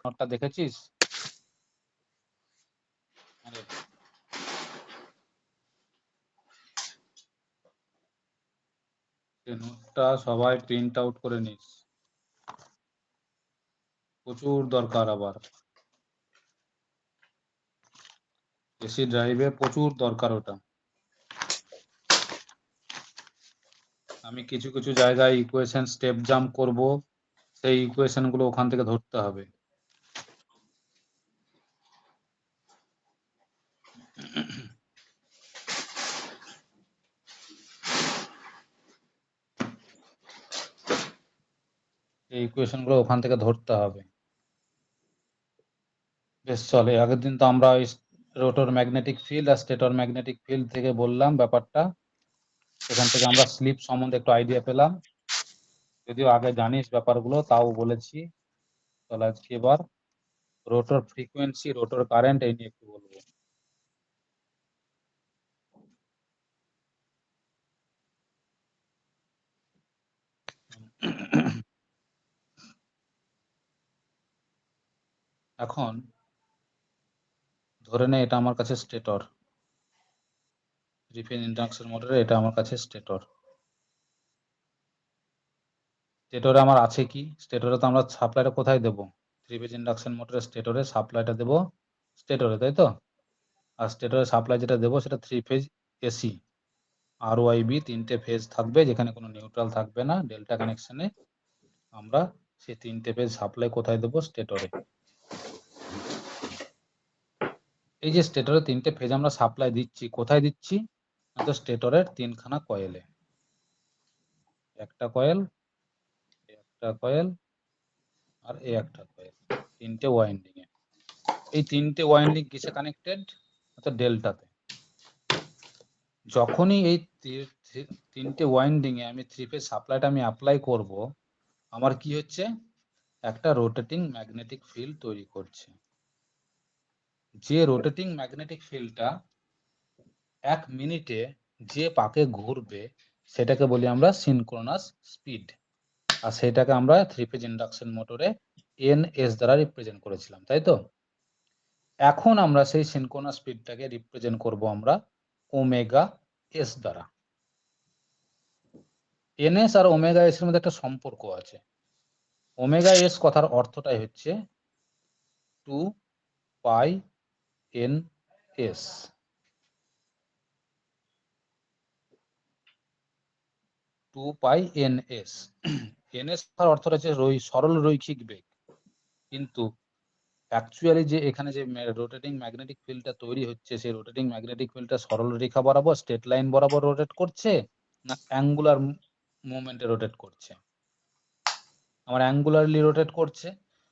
নোটটা দেখেছিস? নোটটা সবাই প্রিন্ট আউট করে নিস, প্রচুর দরকার। আবার এসি ড্রাইভে প্রচুর দরকার ওটা। আমি কিছু কিছু জায়গায় ইকুয়েশন স্টেপ জাম্প করব, সেই ইকুয়েশন গুলো ওখান থেকে ধরতে হবে। এই ইকুয়েশন গুলো ওখান থেকে ধরতে হবে। বেশ, চলে। আগের দিন তো আমরা রোটর ম্যাগনেটিক ফিল্ড আর স্টেটর ম্যাগনেটিক ফিল্ড থেকে বললাম ব্যাপারটা, এখান থেকে আমরা স্লিপ সম্বন্ধে একটু আইডিয়া পেলাম। যদিও আগে জানিস ব্যাপারগুলো, তাও বলেছি। তাহলে আজকে এবার রোটর ফ্রিকোয়েন্সি, রোটর কারেন্ট এই নিয়ে একটু বলবো। এখন ধরে নে এটা আমার কাছে স্টেটর, থ্রি ফেজ ইন্ডাকশন মোটরে এটা আমার কাছে স্টেটর। স্টেটরে আমার আছে কি? স্টেটরে তো আমরা সাপ্লাইটা কোথায় দেবো? থ্রি ফেজ ইন্ডাকশন মোটরে স্টেটরে সাপ্লাইটা দেবো স্টেটরে, তাই তো? আর স্টেটরে সাপ্লাই যেটা দেবো সেটা থ্রি ফেজ এসি, আর ওয়াই বি, তিনটে ফেজ থাকবে, যেখানে কোনো নিউট্রাল থাকবে না, ডেল্টা কানেকশনে। আমরা সেই তিনটে ফেজ সাপ্লাই কোথায় দেবো? স্টেটরে। এই যে স্টেটরে তিনটে ফেজ আমরা সাপ্লাই দিচ্ছি, কোথায় দিচ্ছি? তো স্টেটরের তিনখানা কয়েলে, একটা কয়েল, একটা কয়েল, আর এই একটা কয়েল, তিনটে ওয়াইন্ডিং এ। এই তিনটে ওয়াইন্ডিং কিসে কানেক্টেড? অর্থাৎ ডেল্টাতে। যখনই এই তিনটে ওয়াইন্ডিং এ আমি থ্রি ফেজ সাপ্লাইটা আমি অ্যাপ্লাই করব, আমার কি হচ্ছে? একটা রোটেটিং ম্যাগনেটিক ফিল্ড তৈরি করছে। যে রোটেটিং ম্যাগনেটিক ফিল্ডটা এক মিনিটে যে পাকে ঘুরবে সেটাকে বলি আমরা সিনক্রোনাস স্পিড। আর সেটাকে আমরা থ্রি ফেজ ইন্ডাকশন মোটরে এনএস দ্বারা রিপ্রেজেন্ট করেছিলাম, তাই তো? এখন আমরা সেই সিনক্রোনাস স্পিডটাকে রিপ্রেজেন্ট করব আমরা ওমেগা এস দ্বারা। এনএস আর ওমেগা এস এর মধ্যে একটা সম্পর্ক আছে। ওমেগা এস কথার অর্থটাই হচ্ছে টু পাই এন এস। টু পাই এন এস। এনএস তার অর্থটা হচ্ছে সরল রৈখিক বেগ। কিন্তু অ্যাকচুয়ালি যে এখানে যে রোটেটিং ম্যাগনেটিক ফিল্ডটা তৈরি হচ্ছে, সেই রোটেটিং ম্যাগনেটিক ফিল্ডটা সরল রেখা বরাবর, স্ট্রেট লাইন বরাবর রোটেট করছে, না অ্যাঙ্গুলার মুভমেন্টে রোটেট করছে? আমার অ্যাঙ্গুলারলি রোটেট করছে।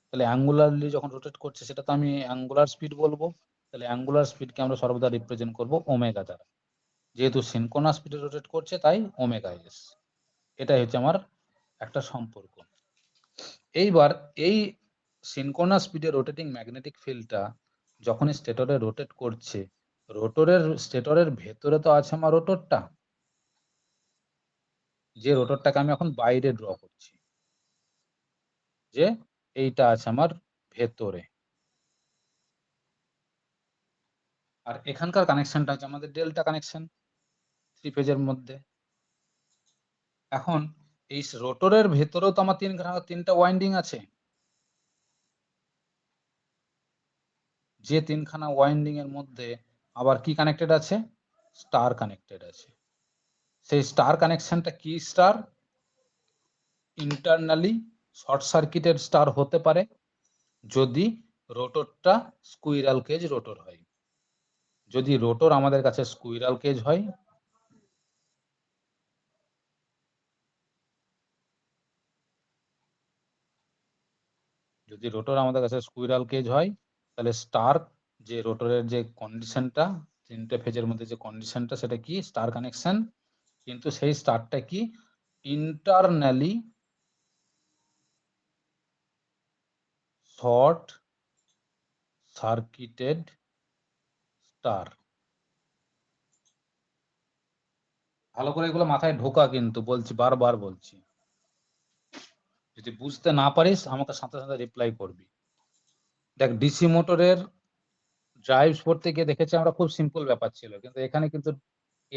তাহলে অ্যাঙ্গুলারলি যখন রোটেট করছে সেটা তো আমি অ্যাঙ্গুলার স্পিড বলবো। তাহলে অ্যাঙ্গুলার স্পিডকে আমরা সর্বদা রিপ্রেজেন্ট করব ওমেগা দ্বারা। যেহেতু সিনক্রোনাস স্পিডে রোটেট করছে তাই ওমেগা এস। এটাই হচ্ছে আমার একটা সম্পর্ক। এইবার এই সিনক্রোনাস স্পিডে রোটেটিং ম্যাগনেটিক ফিল্ডটা যখন স্টেটরে রোটেট করছে, স্টেটরের ভেতরে তো আছে আমার রোটরটা, যে রোটরটাকে আমি এখন বাইরে ড্র করছি, যে এইটা আছে আমার ভেতরে। আর এখানকার কানেকশনটা হচ্ছে আমাদের ডেল্টা কানেকশন থ্রি ফেজের মধ্যে। এখন এই রোটরের ভেতরেও তো আমার তিনটা ওয়াইন্ডিং আছে। যে তিনখানা ওয়াইন্ডিং এর মধ্যে আবার কি কানেক্টেড আছে? স্টার কানেক্টেড আছে। সেই স্টার কানেকশনটা কি star? Internally short circuited star হতে পারে যদি রোটরটা স্কুইরাল কেজ রোটর হয়। যদি রোটর আমাদের কাছে স্কুইরাল কেজ হয়, যদি রোটর আমাদের কাছে স্কুইরাল কেজ হয়, তাহলে স্টার, যে রোটরের যে কন্ডিশনটা, তিনটে ফেজের মধ্যে যে কন্ডিশনটা, সেটা কি? Star connection. কিন্তু সেই স্টারটা কি? Internally short circuited star. ভালো করে এগুলো মাথায় ঢোকা, কিন্তু বলছি, বারবার বলছি। যদি বুঝতে না পারিস আমাকে সাথে সাথে রিপ্লাই করবি। দেখ ডিসি মোটরের ড্রাইভস পড়তে গিয়ে দেখেছি আমরা খুব সিম্পল ব্যাপার ছিল, কিন্তু এখানে কিন্তু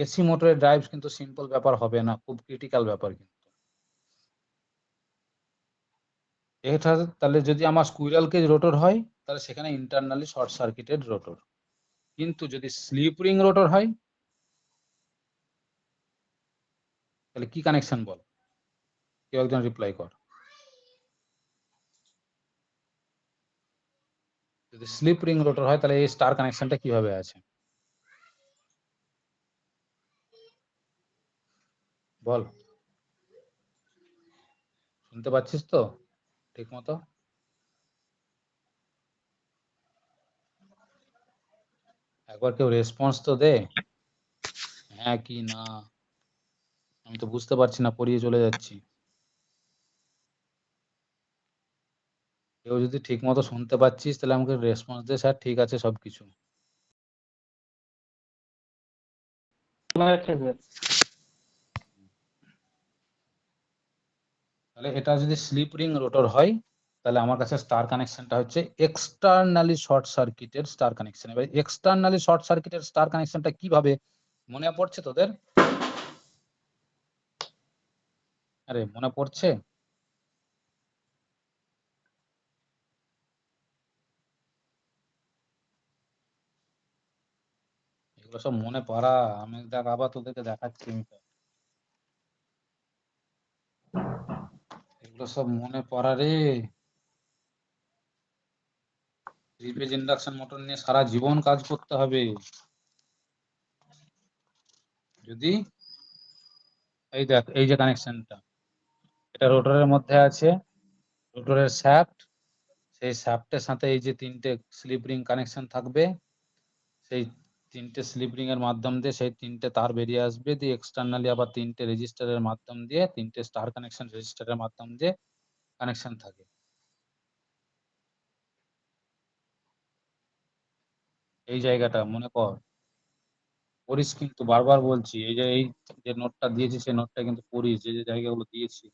এসি মোটরের ড্রাইভস কিন্তু সিম্পল ব্যাপার হবে না, খুব ক্রিটিক্যাল ব্যাপার কিন্তু এটা। তাহলে যদি আমার স্কুইরাল কেজ রোটর হয় তাহলে সেখানে ইন্টারনালি শর্ট সার্কিটেড রোটর, কিন্তু যদি স্লিপ রিং রোটর হয় তাহলে কি কানেকশন বল, কেউ একজন রিপ্লাই কর। যদি স্লিপ রিং রোটর হয় তাহলে এই স্টার কানেকশনটা কিভাবে আছে বল, শুনতে পাচ্ছিস তো ঠিক মতো? একবার কেউ রেসপন্স তো দে, হ্যাঁ কি না। আমি তো বুঝতে পারছি না, পড়িয়ে চলে যাচ্ছি। কেউ যদি ঠিক মতো শুনতে পাচ্ছিস তাহলে আমাকে রেসপন্স দে, স্যার ঠিক আছে সবকিছু। তাহলে এটা যদি স্লিপ রিং রোটর হয় তাহলে আমার কাছে স্টার কানেকশনটা হচ্ছে externally short circuited star connection. এবার এক্সটার্নালি শর্ট সার্কিটেড স্টার কানেকশনটা কিভাবে মনে পড়ছে তোদের? আরে মনে পড়ছে? এগুলো সব মনে পড়া, আমি দেখ আবার তোদেরকে দেখাচ্ছি। এগুলো সব মনে পড়া রে। থ্রি ফেজ ইন্ডাকশন মোটর নিয়ে সারা জীবন কাজ করতে হবে যদি। এই দেখ এই যে কানেকশনটা, এটা রোটরের মধ্যে আছে, রোটরের শ্যাফট, সেই শ্যাফটের সাথে এই যে তিনটে স্লিপ রিং কানেকশন থাকবে, সেই তিনটে স্লিপ রিং এর মাধ্যম দিয়ে সেই তিনটে তার বেরিয়ে আসবে, দিয়ে এক্সটার্নালি আবার তিনটে রেজিস্টারের মাধ্যম দিয়ে, তিনটে স্টার কানেকশন রেজিস্টারের মাধ্যম দিয়ে কানেকশন থাকে। এই জায়গাটা মনে কর, পড়িস কিন্তু, বারবার বলছি, এই যে নোটটা দিয়েছি সেই নোটটা কিন্তু পড়িস, যে যে জায়গাগুলো দিয়েছি।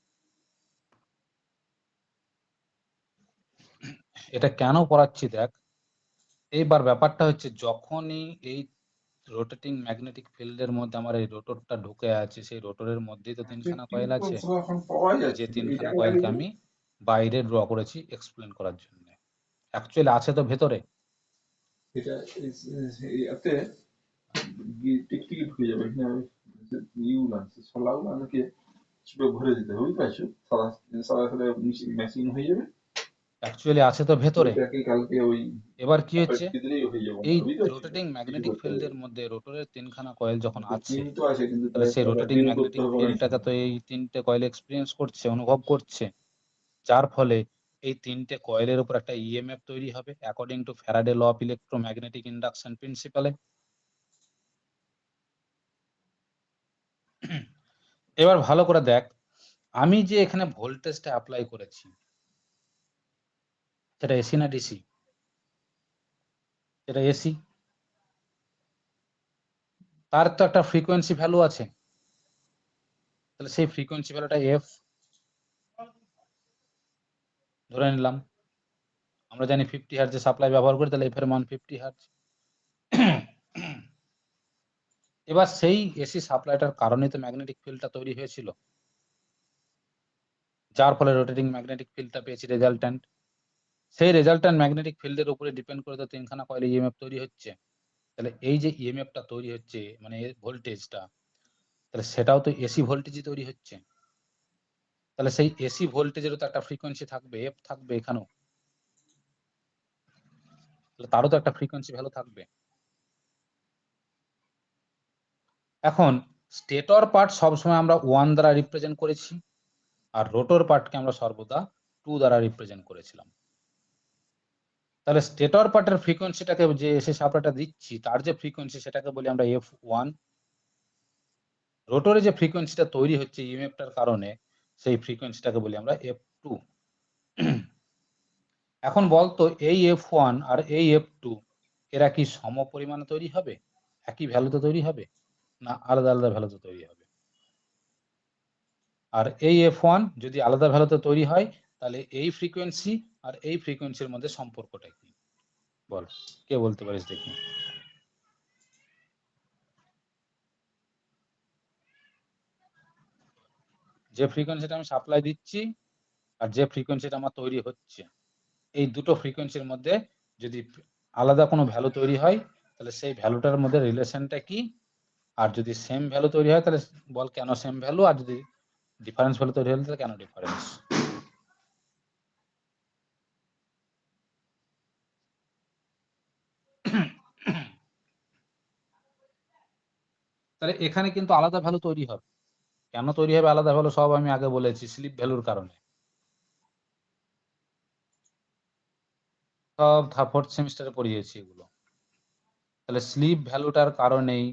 এটা কেন পড়াচ্ছি দেখ, এইবার ব্যাপারটা হচ্ছে যখনই এই রোটেটিং ম্যাগনেটিক ফিল্ডের মধ্যে আমার এই রোটরটা ঢুকে আছে, সেই রোটরের মধ্যেই তো তিনখানা কয়েল আছে, যে তিনখানা কয়েলকে আমি বাইরে ড্র করেছি এক্সপ্লেন করার জন্য। অ্যাকচুয়ালি আছে তো ভেতরে। এটা ইয়াতে টিকটিকি ঢুকে যাবে এখানে ইউল আছে সলাগুলো আমাকে ছোট ভরে দিতে হবে, বুঝতে পারছো? সাদা সাদা সাদা মেশিন হয়ে যাবে, অ্যাকচুয়ালি আছে তো ভেতরে। ওইটাকে কালকে ওই এবার কি হচ্ছে, দিলেই হয়ে যাবে, এই বুঝতে পারছো? রোটেটিং কিছু ম্যাগনেটিক করতে হবে ফিল্ডের মধ্যে রোটরের তিনখানা কয়েল যখন আছে, পিন তো আছে, কিন্তু তাহলে সেই আবার রোটেটিং টিউন করতে ম্যাগনেটিক হবে অনেক ফিল্ডটাকে সময়। তো এই তিনটে কয়েল এক্সপিরিয়েন্স করছে, অনুভব করছে, যার ফলে এই তিনটে কয়েলের উপর একটা ইএমএফ তৈরি হবে according to Faraday law of electromagnetic induction প্রিন্সিপালে। এবার ভালো করে দেখ, আমি যে এখানে ভোল্টেজটা অ্যাপ্লাই করেছি সেটা এসি না ডিসি? সেটা এসি। তার তো একটা ফ্রিকোয়েন্সি ভ্যালু আছে, তাহলে সেই ফ্রিকোয়েন্সি ভ্যালুটা এফ ধরে নিলাম। আমরা জানি 50 হার্টজে সাপ্লাই ব্যবহার করি, তাহলে এফ এর মান 50 হার্টজ। এবার সেই এসি সাপ্লাইটার কারণেই তো ম্যাগনেটিক ফিল্ডটা তৈরি হয়েছিল, যার ফলে রোটেটিং ম্যাগনেটিক ফিল্ডটা পেয়েছি রেজাল্ট্যান্ট। সেই রেজাল্ট্যান্ট ম্যাগনেটিক ফিল্ডের উপরে ডিপেন্ড করে তো তিনখানা কয়েলে ইএমএফ তৈরি হচ্ছে। তাহলে এই যে ইএমএফটা তৈরি হচ্ছে মানে ভোল্টেজটা, তাহলে সেটাও তো এসি ভোল্টেজই তৈরি হচ্ছে। তাহলে সেই এসি ভোল্টেজেরও তো একটা ফ্রিকোয়েন্সি থাকবে, এফ থাকবে এখানেও, তাহলে তারও তো একটা ফ্রিকোয়েন্সি ভ্যালু থাকবে। এখন স্টেটর পার্ট সবসময় আমরা 1 দ্বারা রিপ্রেজেন্ট করেছি, আর রোটর পার্টকে আমরা সর্বদা 2 দ্বারা রিপ্রেজেন্ট করেছিলাম। তাহলে স্টেটর পার্টের ফ্রিকোয়েন্সিটাকে যে এসি সাপ্লাইটা দিচ্ছি তার যে ফ্রিকোয়েন্সি সেটাকে বলি আমরা F1। রোটরে যে ফ্রিকোয়েন্সিটা তৈরি হচ্ছে ইএমএফটার কারণে সেই ফ্রিকোয়েন্সিটাকে বলি আমরা F2। এখন বলতো এই F1 আর এই F2 এরা কি সম পরিমাণে তৈরি হবে, একই ভ্যালুতে তৈরি হবে, না আলাদা আলাদা ভ্যালুতে তৈরি হবে? আর এই F1 যদি আলাদা ভ্যালুতে তৈরি হয় তাহলে এই ফ্রিকোয়েন্সি আর এই ফ্রিকোয়েন্সির মধ্যে সম্পর্কটা কি? বল, কে বলতে পারিস দেখি? যে ফ্রিকোয়েন্সিটা আমি সাপ্লাই দিচ্ছি আর যে ফ্রিকোয়েন্সিটা আমার তৈরি হচ্ছে, এই দুটো ফ্রিকোয়েন্সির মধ্যে যদি আলাদা কোনো ভ্যালু তৈরি হয় তাহলে সেই ভ্যালুটার মধ্যে রিলেশনটা কি, আর যদি সেম ভ্যালু তৈরি হয় তাহলে বল কেন সেম ভ্যালু, আর যদি ডিফারেন্স ভ্যালু তৈরি হলে তাহলে কেন ডিফারেন্স। তাহলে এখানে কিন্তু আলাদা ভ্যালু তৈরি হবে। কেন তৈরি হবে আলাদা ভ্যালু সব আমি আগে বলেছি, স্লিপ ভ্যালুর কারণে। সব ফোর্থ সেমিস্টারে পড়িয়েছি এগুলো। তাহলে স্লিপ ভ্যালুটার কারণেই,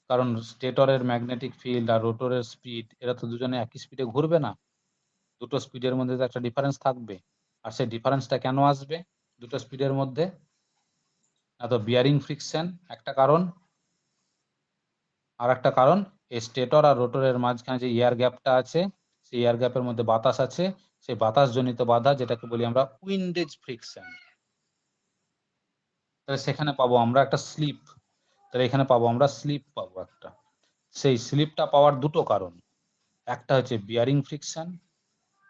কারণ স্টেটরের ম্যাগনেটিক ফিল্ড আর রোটরের স্পিড এরা তো দুজনে একই স্পিডে ঘুরবে না, দুটো স্পিডের মধ্যে তো একটা ডিফারেন্স থাকবে। আর সেই ডিফারেন্সটা কেন আসবে দুটো স্পিডের মধ্যে? না তো বিয়ারিং ফ্রিকশন একটা কারণ, আর একটা কারণ এই স্টেটর আর রোটরের মাঝখানে যে এয়ার গ্যাপটা আছে, সেই এয়ার গ্যাপের মধ্যে বাতাস আছে, সেই বাতাসজনিত বাধা যেটাকে বলি আমরা উইন্ডেজ ফ্রিকশন। তাহলে সেখানে পাবো আমরা একটা স্লিপ, তাহলে এখানে পাবো আমরা স্লিপ পাবো একটা। সেই স্লিপটা পাওয়ার দুটো কারণ, একটা হচ্ছে বিয়ারিং ফ্রিকশন,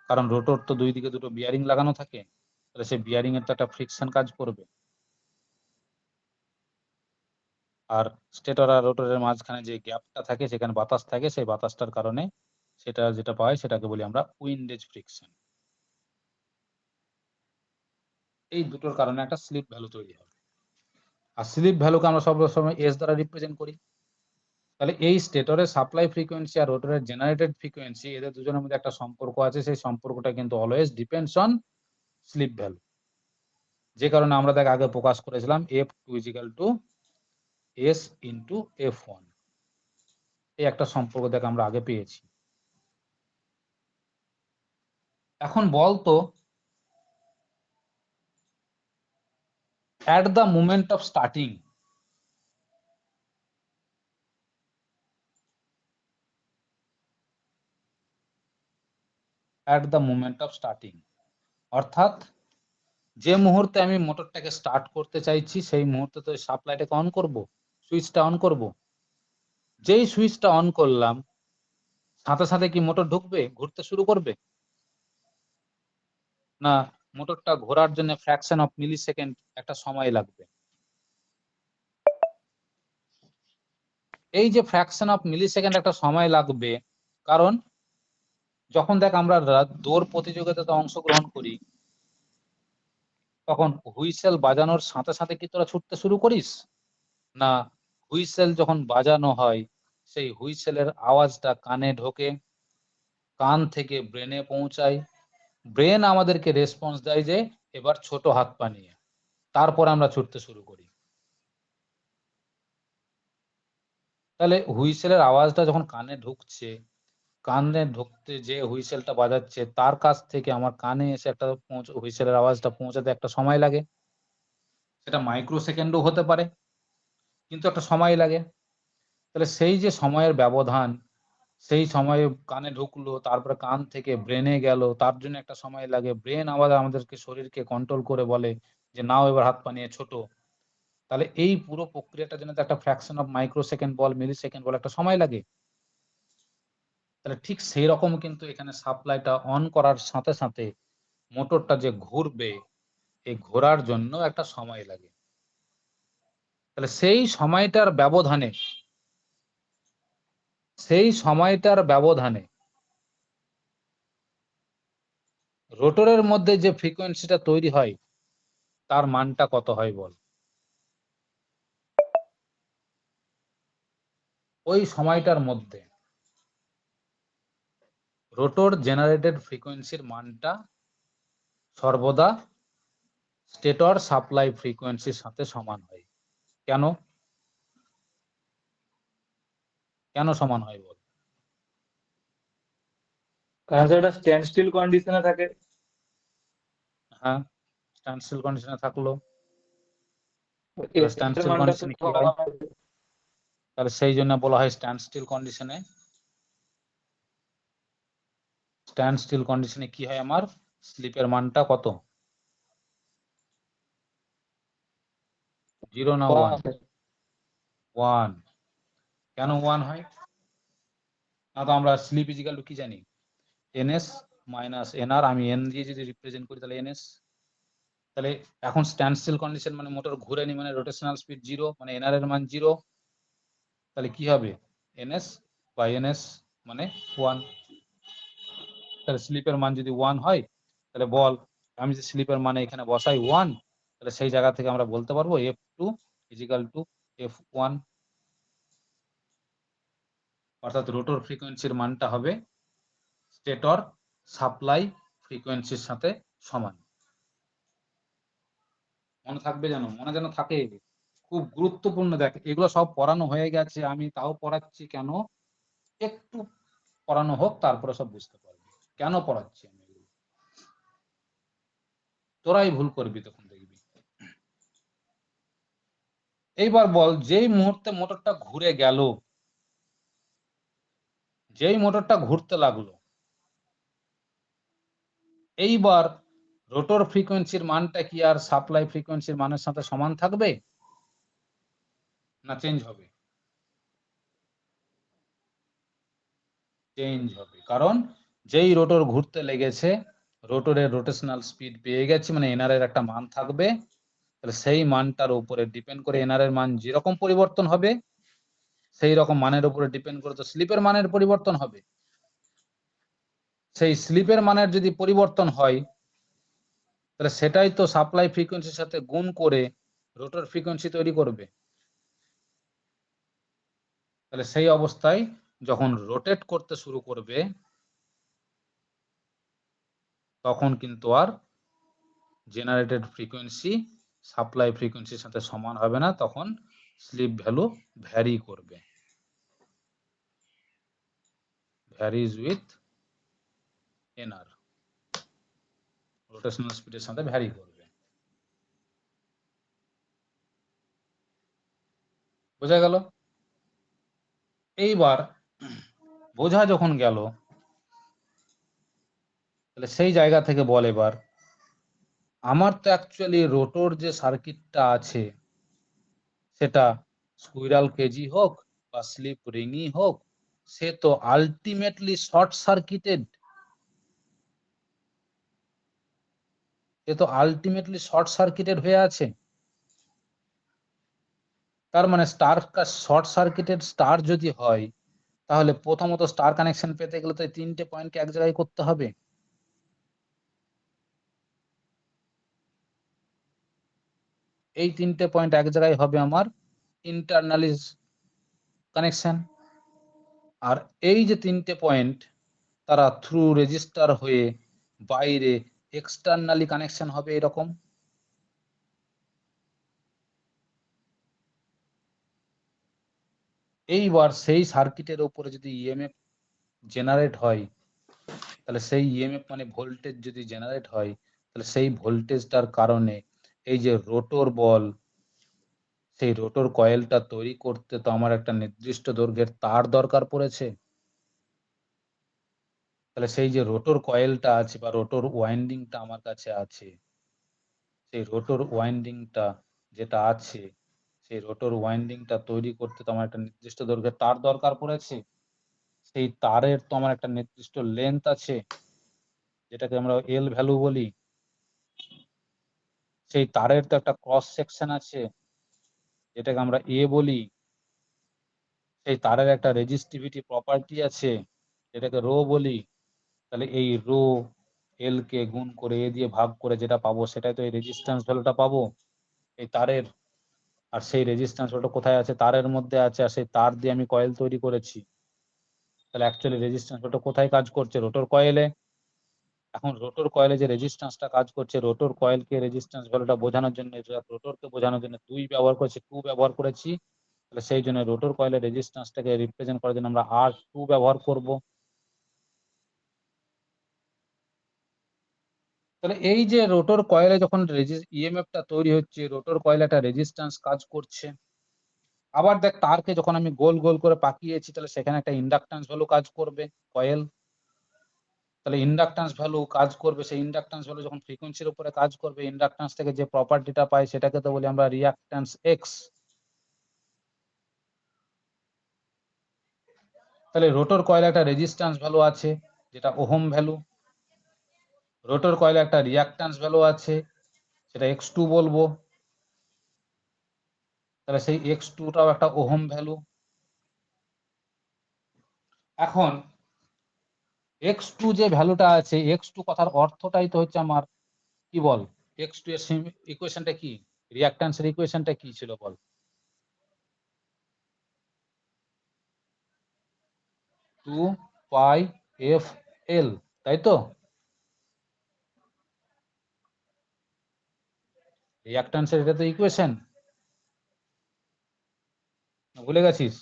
কারণ রোটর তো দুই দিকে দুটো বিয়ারিং লাগানো থাকে, তাহলে সেই বিয়ারিং এর তো একটা ফ্রিকশন কাজ করবে। আর স্টেটর আর রোটরের মাঝখানে যে গ্যাপটা থাকে সেখানে বাতাস থাকে, সেই বাতাসটার কারণে সেটা যেটা পাই সেটাকে বলি আমরা উইন্ডেজ ফ্রিকশন। এই দুটোর কারণে একটা স্লিপ ভ্যালু তৈরি হবে। আর স্লিপ ভ্যালুকে আমরা সব সময় এস দ্বারা রিপ্রেজেন্ট করি। তাহলে এই স্টেটরের সাপ্লাই ফ্রিকোয়েন্সি আর রোটরের জেনারেটেড ফ্রিকোয়েন্সি, এদের দুজনের মধ্যে একটা সম্পর্ক আছে, সেই সম্পর্কটা কিন্তু always depends on slip value. যে কারণে আমরা দেখ আগে প্রকাশ করেছিলাম F2 = S × F1, এই একটা সম্পর্ক দেখ আমরা আগে পেয়েছি। এখন বলতো at the moment of starting, at the moment of starting অর্থাৎ যে মুহূর্তে আমি মোটরটাকে স্টার্ট করতে চাইছি সেই মুহূর্তে তো সাপ্লাইটাকে অন করব, সুইচটা অন করব। যেই সুইচটা অন করলাম সাথে সাথে কি মোটর ঢুকবে, ঘুরতে শুরু করবে? না, মোটরটা ঘোরার জন্য ফ্র্যাকশন অফ মিলি সেকেন্ড একটা সময় লাগবে। এই যে ফ্র্যাকশন অফ মিলি সেকেন্ড একটা সময় লাগবে, কারণ যখন দেখ আমরা দৌড় প্রতিযোগিতাতে অংশগ্রহণ করি তখন হুইসেল বাজানোর সাথে সাথে কি তোরা ছুটতে শুরু করিস? না, হুইসেল যখন বাজানো হয় সেই হুইসেলের আওয়াজটা কানে ঢোকে, কান থেকে ব্রেনে পৌঁছায়, ব্রেন আমাদেরকে রেসপন্স দেয় যে এবার ছোট হাত পা নিয়ে, তারপর আমরা ছুটতে শুরু করি। তাহলে হুইসেলের আওয়াজটা যখন কানে ঢুকছে, কানে ঢুকতে যে হুইসেলটা বাজাচ্ছে তার কাছ থেকে আমার কানে এসে একটা হুইসেলের আওয়াজটা পৌঁছাতে একটা সময় লাগে, সেটা মাইক্রো সেকেন্ডও হতে পারে, কিন্তু একটা সময় লাগে। তাহলে সেই যে সময়ের ব্যবধান, সেই সময়ে কানে ঢুকলো তারপরে কান থেকে ব্রেনে গেল, তার জন্য একটা সময় লাগে। ব্রেন আবার আমাদেরকে শরীরকে কন্ট্রোল করে বলে যে নাও এবার হাত পা নিয়ে ছোট। তাহলে এই পুরো প্রক্রিয়াটার জন্য তো একটা ফ্র্যাকশন অফ মাইক্রো সেকেন্ড বল, মিলি সেকেন্ড বল একটা সময় লাগে। তাহলে ঠিক সেই রকম কিন্তু এখানে সাপ্লাইটা অন করার সাথে সাথে মোটরটা যে ঘুরবে, এই ঘোরার জন্য একটা সময় লাগে। তাহলে সেই সময়টার ব্যবধানে রোটরের মধ্যে যে ফ্রিকোয়েন্সিটা তৈরি হয় তার মানটা কত হয় বল? ওই সময়টার মধ্যে রোটর জেনারেটেড ফ্রিকোয়েন্সির মানটা সর্বদা স্টেটর সাপ্লাই ফ্রিকোয়েন্সির সাথে সমান হয়। কেন কেন সমান হয় বল? কারণ সেটা স্ট্যান্ড স্টিল কন্ডিশনে থাকে। হ্যাঁ, স্ট্যান্ড স্টিল কন্ডিশনে থাকলো, এর স্ট্যান্ড স্টিল মানটা কন্ডিশনে কি হয়? সমান হবে। তাহলে সেই জন্য বলা হয় স্ট্যান্ড স্টিল কন্ডিশনে, স্ট্যান্ড স্টিল কন্ডিশনে কি হয় আমার স্লিপের মানটা কত? 0 না 1? 1। কেন 1 হয়? না তো আমরা স্লিপ ইজিক্যাল টু কি জানি? ns মাইনাস nr, আমি n দিয়ে যদি রিপ্রেজেন্ট করি তাহলে ns। তাহলে এখন স্ট্যান্ড স্টিল কন্ডিশন মানে মোটর ঘুরেনি, মানে রোটেশনাল স্পিড 0, মানে nr এর মান 0। তাহলে কি হবে? ns বাই ns মানে 1। তাহলে স্লিপের মান যদি 1 হয় তাহলে বল, আমি যে স্লিপের মানে এখানে বসাই 1, তাহলে সেই জায়গা থেকে আমরা বলতে পারবো F2 ইজিক্যাল টু F1, অর্থাৎ রোটর ফ্রিকোয়েন্সির মানটা হবে স্টেটর সাপ্লাই ফ্রিকোয়েন্সির সাথে সমান। মনে থাকবে যেন, মনে যেন থাকে, খুব গুরুত্বপূর্ণ। দেখ, এগুলো সব পড়ানো হয়ে গেছে, আমি তাও পড়াচ্ছি কেন? একটু পড়ানো হোক, তারপরে সব বুঝতে পারবি কেন পড়াচ্ছি আমি এগুলো। তোরাই ভুল করবি তখন দেখবি। এইবার বল, যেই মুহূর্তে মোটরটা ঘুরে গেল, যেই মোটরটা ঘুরতে লাগলো, এইবার রোটর ফ্রিকোয়েন্সির মানটা কি আর সাপ্লাই ফ্রিকোয়েন্সির মানের সাথে সমান থাকবে না চেঞ্জ হবে? চেঞ্জ হবে, কারণ যেই রোটর ঘুরতে লেগেছে, রোটরের রোটেশনাল স্পিড পেয়ে গেছে, মানে এনআর এর একটা মান থাকবে। তাহলে সেই মানটার উপরে ডিপেন্ড করে এনআর এর মান যেরকম পরিবর্তন হবে, সেই রকম মানের উপরে ডিপেন্ড করে তো স্লিপের মানের পরিবর্তন হবে। সেই স্লিপের মানের যদি পরিবর্তন হয়, তাহলে সেটাই তো সাপ্লাই ফ্রিকোয়েন্সির সাথে গুণ করে রোটর ফ্রিকোয়েন্সি তৈরি করবে। তাহলে সেই অবস্থায় যখন রোটেট করতে শুরু করবে, তখন কিন্তু আর জেনারেটেড ফ্রিকোয়েন্সি সাপ্লাই ফ্রিকোয়েন্সির সাথে সমান হবে না, তখন স্লিপ ভ্যালু ভ্যারি করবে, ভ্যারিজ উইথ এনআর, রোটেশনাল স্পিডের সাথে ভ্যারি করবে। বোঝা গেল? এইবার বোঝা যখন গেল, তাহলে সেই জায়গা থেকে বল, এবার আমার তো অ্যাকচুয়ালি রোটর যে সার্কিটটা আছে, সেটা স্কুইরাল কেজি হোক বা স্লিপ রিংই হোক, সে তো আলটিমেটলি শর্ট সার্কিটেড। সে তো আলটিমেটলি শর্ট সার্কিটেড হয়ে আছে। তার মানে স্টার শর্ট সার্কিটেড স্টার যদি হয়, তাহলে প্রথমত স্টার কানেকশন পেতে গেলে তো এই 3টে পয়েন্টকে এক জায়গায় করতে হবে। এই 3টে পয়েন্ট এক জায়গায় হবে আমার ইন্টারনালি কানেকশন, আর এই যে 3টে পয়েন্ট, তারা থ্রু রেজিস্টার হয়ে বাইরে এক্সটার্নালি কানেকশন হবে এরকম। এইবার সেই সার্কিটের উপরে যদি ইএমএফ জেনারেট হয়, তাহলে সেই ইএমএফ মানে ভোল্টেজ যদি জেনারেট হয়, তাহলে সেই ভোল্টেজটার কারণে এই যে রোটর বল, সেই রোটর কয়েলটা তৈরি করতে তো আমার একটা নির্দিষ্ট দৈর্ঘ্যের তার দরকার পড়েছে। তাহলে সেই যে রোটর কয়েলটা আছে বা রোটর ওয়াইন্ডিংটা আমার কাছে আছে, সেই রোটর ওয়াইন্ডিংটা যেটা আছে, সেই রোটর ওয়াইন্ডিংটা তৈরি করতে তো আমার একটা নির্দিষ্ট দৈর্ঘ্যের তার দরকার পড়েছে। সেই তারের তো আমার একটা নির্দিষ্ট লেন্থ আছে, যেটাকে আমরা এল ভ্যালু বলি। সেই তারের তো একটা ক্রস সেকশন আছে, যেটাকে আমরা এ বলি। সেই তারের একটা রেজিস্টিভিটি প্রপার্টি আছে, যেটাকে রো বলি। তাহলে এই রো এল কে গুণ করে এ দিয়ে ভাগ করে যেটা পাবো, সেটাই তো এই রেজিস্ট্যান্স ভ্যালুটা পাবো এই তারের। আর সেই রেজিস্ট্যান্স ভ্যালুটা কোথায় আছে? তারের মধ্যে আছে, আর সেই তার দিয়ে আমি কয়েল তৈরি করেছি। তাহলে অ্যাকচুয়ালি রেজিস্ট্যান্স ভ্যালুটা কোথায় কাজ করছে? রোটর কয়েলে। এখন রোটর কয়েলে যে রেজিস্ট্যান্সটা কাজ করছে, রোটর কয়েলকে রেজিস্ট্যান্স ভ্যালুটা বোঝানোর জন্য, রোটরকে বোঝানোর জন্য 2 ব্যবহার করেছি, 2 ব্যবহার করেছি। তাহলে সেই জন্য রোটর কয়েলের রেজিস্ট্যান্সটাকে রিপ্রেজেন্ট করার জন্য আমরা R2 ব্যবহার করব। তাহলে এই যে রোটর কয়েলে যখন ইএমএফটা তৈরি হচ্ছে, রোটর কয়েলে একটা রেজিস্ট্যান্স কাজ করছে। আবার দেখ, তারকে যখন আমি গোল গোল করে পাকিয়েছি, তাহলে সেখানে একটা ইন্ডাকট্যান্স ভ্যালু কাজ করবে, কয়েল। তাহলে ইন্ডাকট্যান্স ভ্যালু কাজ করবে, সেই ইন্ডাকট্যান্স ভ্যালু যখন ফ্রিকোয়েন্সির উপরে কাজ করবে, ইন্ডাকট্যান্স থেকে যে প্রপার্টিটা পাই সেটাকে তো বলি আমরা রিঅ্যাকট্যান্স এক্স। তাহলে রোটর কয়েলে একটা রেজিস্ট্যান্স ভ্যালু আছে যেটা ওহম ভ্যালু, রোটর কয়েলে একটা রিঅ্যাকট্যান্স ভ্যালু আছে সেটা x2 বলবো, তাহলে সেই x2 টাও একটা ওহম ভ্যালু। এখন x2 যে ভ্যালুটা আছে, x2 কথার অর্থটাই তো হচ্ছে আমার কি বল, x2 এর ইকুয়েশনটা কি, রিঅ্যাকট্যান্সের ইকুয়েশনটা কি ছিল বল? 2πfl, তাই তো? রিঅ্যাকট্যান্সের এটা তো ইকুয়েশন, ভুলে গেছিস?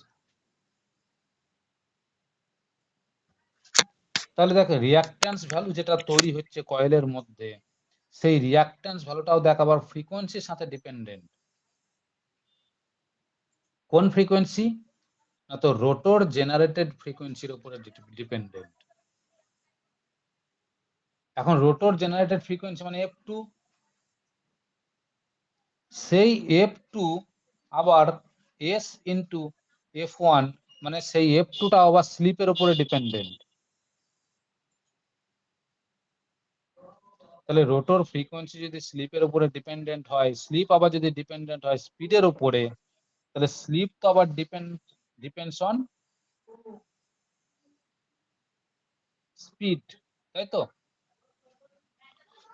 তাহলে দেখ রিঅ্যাকট্যান্স ভ্যালু যেটা তৈরি হচ্ছে কয়েলের মধ্যে, সেই রিঅ্যাকট্যান্স ভ্যালুটাও দেখ আবার ফ্রিকোয়েন্সির সাথে ডিপেন্ডেন্ট। কোন ফ্রিকোয়েন্সি? না তো রোটর জেনারেটেড ফ্রিকোয়েন্সির উপরে ডিপেন্ডেন্ট। এখন রোটর জেনারেটেড ফ্রিকোয়েন্সি মানে f2, সেই f2 আবার s ইন্টু f1, মানে সেই f2 টা আবার স্লিপের উপরে ডিপেন্ডেন্ট। তাহলে রোটর ফ্রিকোয়েন্সি যদি স্লিপের উপরে ডিপেন্ডেন্ট হয়, স্লিপ আবার যদি ডিপেন্ডেন্ট হয় স্পিডের উপরে, তাহলে স্লিপ তো আবার ডিপেন্ডস অন স্পিড, তাই তো?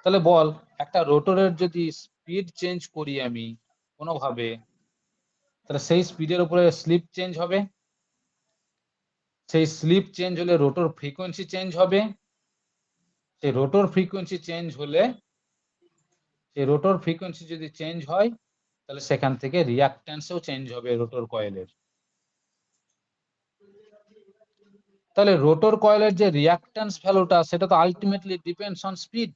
তাহলে বল একটা রোটরের যদি স্পিড চেঞ্জ করি আমি কোনোভাবে, তাহলে সেই স্পিডের উপরে স্লিপ চেঞ্জ হবে, সেই স্লিপ চেঞ্জ হলে রোটর ফ্রিকোয়েন্সি চেঞ্জ হবে, সেই রোটর ফ্রিকোয়েন্সি চেঞ্জ হলে, সেই রোটর ফ্রিকোয়েন্সি যদি চেঞ্জ হয় তাহলে সেখান থেকে রিঅ্যাকট্যান্সও চেঞ্জ হবে রোটর কয়েলের। তাহলে রোটর কয়েলের যে রিঅ্যাকট্যান্স ভ্যালুটা সেটা তো আলটিমেটলি ডিপেন্ডস অন স্পিড।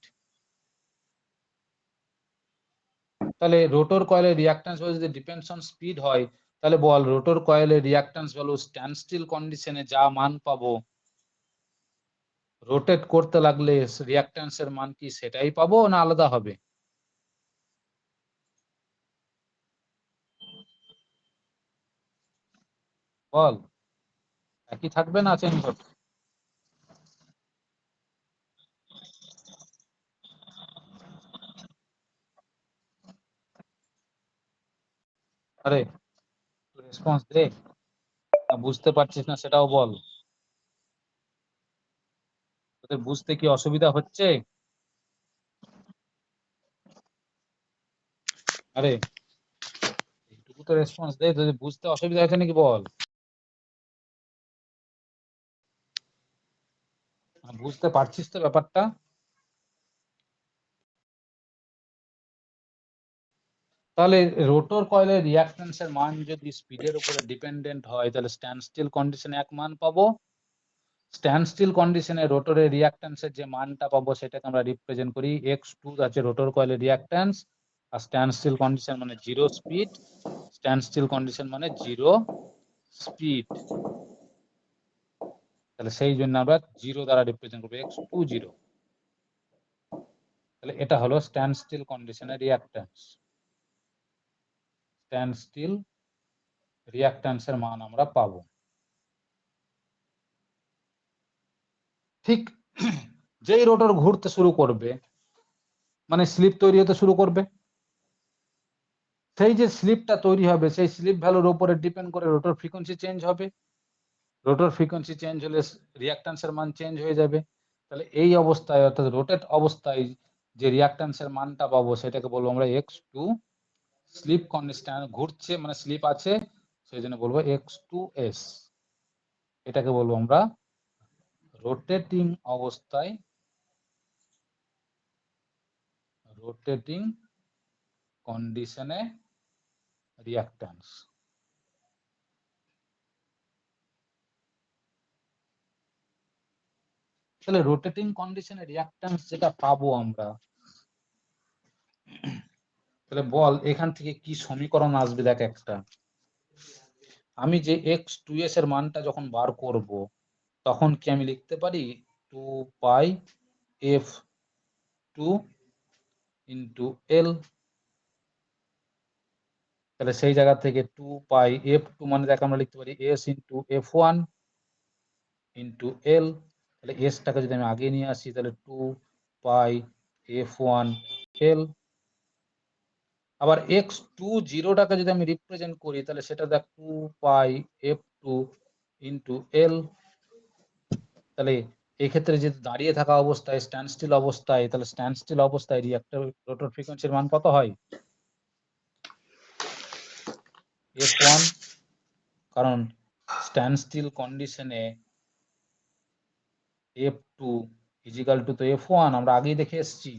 তাহলে রোটর কয়েলের রিঅ্যাকট্যান্স ভ্যালু যদি ডিপেন্ডস অন স্পিড হয়, তাহলে বল রোটর কয়েলের রিঅ্যাকট্যান্স ভ্যালু স্ট্যান্ড স্টিল কন্ডিশনে যা মান পাবো, রোটেট করতে লাগলে রিঅ্যাকট্যান্সের মান কি সেটাই পাবো না আলাদা হবে? বল একই থাকবে না চেঞ্জ হবে? আরে রেসপন্স দে, বুঝতে পারছিস না সেটাও বল। তোদের বুঝতে কি অসুবিধা হচ্ছে? আরে এইটুকু তো রেসপন্স দে, তোদের বুঝতে অসুবিধা হচ্ছে নাকি বল। বুঝতে পারছিস তো ব্যাপারটা? তাহলে রোটর কয়েলের রিঅ্যাকট্যান্সের মান যদি স্পিডের উপরে ডিপেন্ডেন্ট হয় তাহলে স্ট্যান্ড স্টিল কন্ডিশনে এক মান পাবো, স্ট্যান্ড স্টিল কন্ডিশনে রোটরের রিঅ্যাকট্যান্সের যে মানটা পাবো সেটাকে আমরা রিপ্রেজেন্ট করি x2, আছে রোটর কয়েলের রিঅ্যাকট্যান্স, আর স্ট্যান্ড স্টিল কন্ডিশন মানে zero speed, stand still condition মানে জিরো স্পিড, তাহলে সেই জন্য আমরা জিরো দ্বারা রিপ্রেজেন্ট করবো x20। তাহলে এটা হলো স্ট্যান্ড স্টিল কন্ডিশনের রিঅ্যাকট্যান্স, স্ট্যান্ড স্টিল রিঅ্যাকট্যান্সের মান আমরা পাবো। ঠিক যেই রোটর ঘুরতে শুরু করবে মানে স্লিপ তৈরি হতে শুরু করবে, সেই যে স্লিপটা তৈরি হবে সেই স্লিপ ভ্যালুর উপরে ডিপেন্ড করে রোটর ফ্রিকোয়েন্সি চেঞ্জ হবে, রোটর ফ্রিকোয়েন্সি চেঞ্জ হলে রিঅ্যাকট্যান্সের মান চেঞ্জ হয়ে যাবে। তাহলে এই অবস্থায় অর্থাৎ রোটেট অবস্থায় যে রিঅ্যাকট্যান্সের মানটা পাবো সেটাকে বলবো আমরা x2, স্লিপ কন্ডিশন ঘুরছে মানে স্লিপ আছে সেই জন্য বলবো x2s, এটাকে বলবো আমরা রোটেটিং অবস্থায়, রোটেটিং কন্ডিশনে রিঅ্যাকট্যান্স। তাহলে রোটেটিং কন্ডিশনে রিঅ্যাকট্যান্স যেটা পাবো আমরা, তাহলে বল এখান থেকে কি সমীকরণ আসবে দেখ একটা, আমি যে x2s এর মানটা যখন বার করব তখন কি আমি লিখতে পারি 2 পাই f2 ইন্টু এল। তাহলে সেই জায়গা থেকে 2 পাই f2 মানে দেখ আমরা লিখতে পারি s into f1 into L. তাহলে এসটাকে যদি আমি আগে নিয়ে আসি তাহলে 2 পাই f1 এল। আবার x20টাকে যদি আমি রিপ্রেজেন্ট করি তাহলে সেটা দেখ 2 পাই f2 ইন্টু এল। তাহলে এই ক্ষেত্রে যদি দাঁড়িয়ে থাকা অবস্থায় স্ট্যান্ড স্টিল অবস্থায়, তাহলে স্ট্যান্ড স্টিল অবস্থায় রিঅ্যাক্টর রোটর ফ্রিকোয়েন্সির মান কত হয়? f1, কারণ স্ট্যান্ড স্টিল কন্ডিশনে f2 ইজিক্যাল টু তো f1 আমরা আগেই দেখে এসেছি।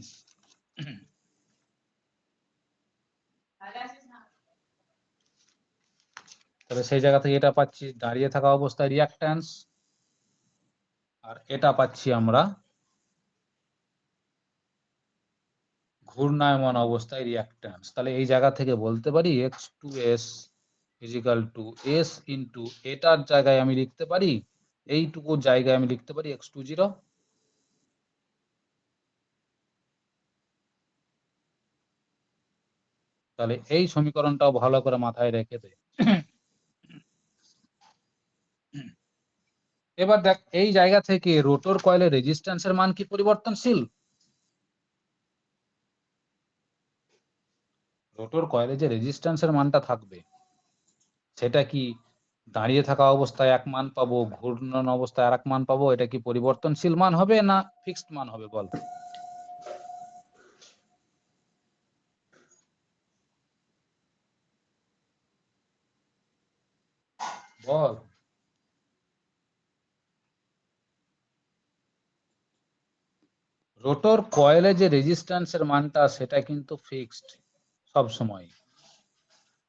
তাহলে সেই জায়গা থেকে এটা পাচ্ছি দাঁড়িয়ে থাকা অবস্থায় রিঅ্যাকট্যান্স, আর এটা পাচ্ছি আমরা ঘূর্ণায়মান অবস্থায় রিঅ্যাকট্যান্স। তাহলে এই জায়গা থেকে বলতে পারি x2s is equal two s into এটার জায়গায় আমি লিখতে পারি, এইটুকু জায়গায় আমি লিখতে পারি x20। তাহলে এই সমীকরণটাও ভালো করে মাথায় রেখে দে। এবার দেখ এই জায়গা থেকে রোটর কয়েলের রেজিস্ট্যান্সের মান কি পরিবর্তনশীল? রোটর কয়েলে যে রেজিস্ট্যান্সের মানটা থাকবে সেটা কি দাঁড়িয়ে থাকা অবস্থায় এক মান পাবো, ঘূর্ণন অবস্থায় আর এক মান পাবো? এটা কি পরিবর্তনশীল মান হবে না ফিক্সড মান হবে বল? বল। রোটর কয়েলে যে রেজিস্ট্যান্সের মানটা সেটা কিন্তু ফিক্সড, সব সময়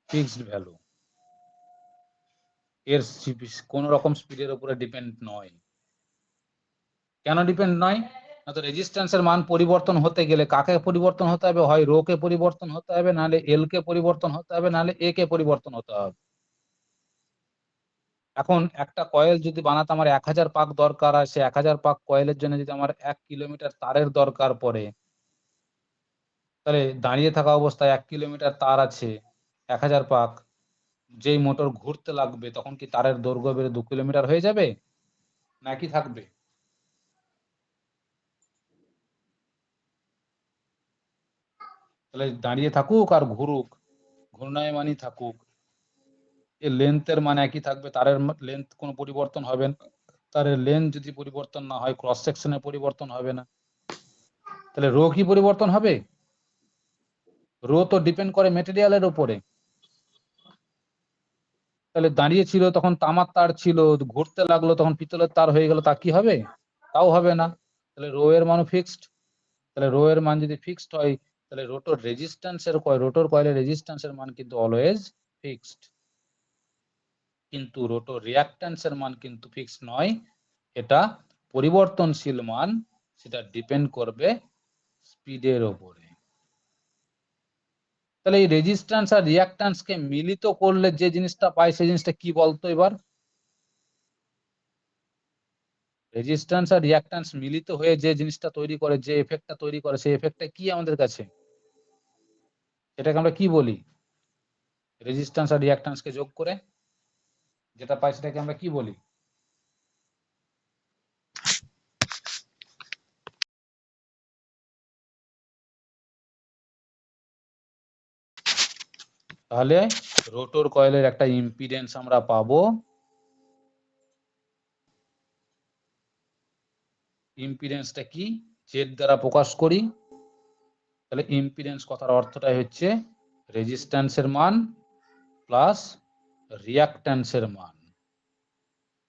ফিক্সড ভ্যালু, এর কোন রকম স্পিডের উপরে ডিপেন্ড নয়। কেন ডিপেন্ড নয়? না তো রেজিস্ট্যান্সের মান পরিবর্তন হতে গেলে কাকে পরিবর্তন হতে হবে? হয় রো কে পরিবর্তন হতে হবে, নাহলে এল কে পরিবর্তন হতে হবে, নাহলে এ কে পরিবর্তন হতে হবে। এখন একটা কয়েল যদি বানাতে আমার 1000 পাক দরকার হয়, সে 1000 পাক কয়েলের জন্য যদি আমার 1 কিলোমিটার তারের দরকার পড়ে, তাহলে দাঁড়িয়ে থাকা অবস্থায় 1 কিলোমিটার তার আছে 1000 পাক, যেই মোটর ঘুরতে লাগবে তখন কি তারের দৈর্ঘ্য বেড়ে 2 কিলোমিটার হয়ে যাবে নাকি থাকবে? তাহলে দাঁড়িয়ে থাকুক আর ঘুরুক, ঘূর্ণায়মানই থাকুক, এর লেন্থের মান একই থাকবে, তারের লেন্থ কোনো পরিবর্তন হবে না। তারের লেন্থ যদি পরিবর্তন না হয়, ক্রস সেকশনে পরিবর্তন হবে না, তাহলে রো কি পরিবর্তন হবে? রো তো ডিপেন্ড করে মেটেরিয়ালের উপরে। তাহলে দাঁড়িয়ে ছিল তখন তামার তার ছিল, ঘুরতে লাগলো তখন পিতলের তার হয়ে গেল, তা কি হবে? তাও হবে না। তাহলে রো এর মানও ফিক্সড। তাহলে রো এর মান যদি ফিক্সড হয় তাহলে রোটর কয়েলের রেজিস্ট্যান্সের মান কিন্তু অলওয়েজ ফিক্সড। কিন্তু রোটর রিঅ্যাকট্যান্সের মান কিন্তু ফিক্সড নয়, এটা পরিবর্তনশীল মান, সেটা ডিপেন্ড করবে স্পিডের উপরে। তাহলে এই রেজিস্ট্যান্স আর রিঅ্যাকট্যান্স কে মিলিত করলে যে জিনিসটা পাই সেই জিনিসটা কি বলতো এবার? রেজিস্ট্যান্স আর রিঅ্যাকট্যান্স মিলিত হয়ে যে জিনিসটা তৈরি করে, যে এফেক্টটা তৈরি করে, সেই এফেক্টটা কি আমাদের কাছে? এটাকে আমরা কি বলি? রেজিস্ট্যান্স আর রিঅ্যাকট্যান্স কে যোগ করে যেটা পাই সেটাকে আমরা কি বলি? তাহলে রোটর কয়েলের একটা ইম্পিডেন্স আমরা পাবো, ইম্পিডেন্সটা কি জেড দ্বারা প্রকাশ করি। তাহলে ইম্পিডেন্স কথার অর্থটাই হচ্ছে রেজিস্ট্যান্সের মান প্লাস রিঅ্যাকট্যান্সের মান।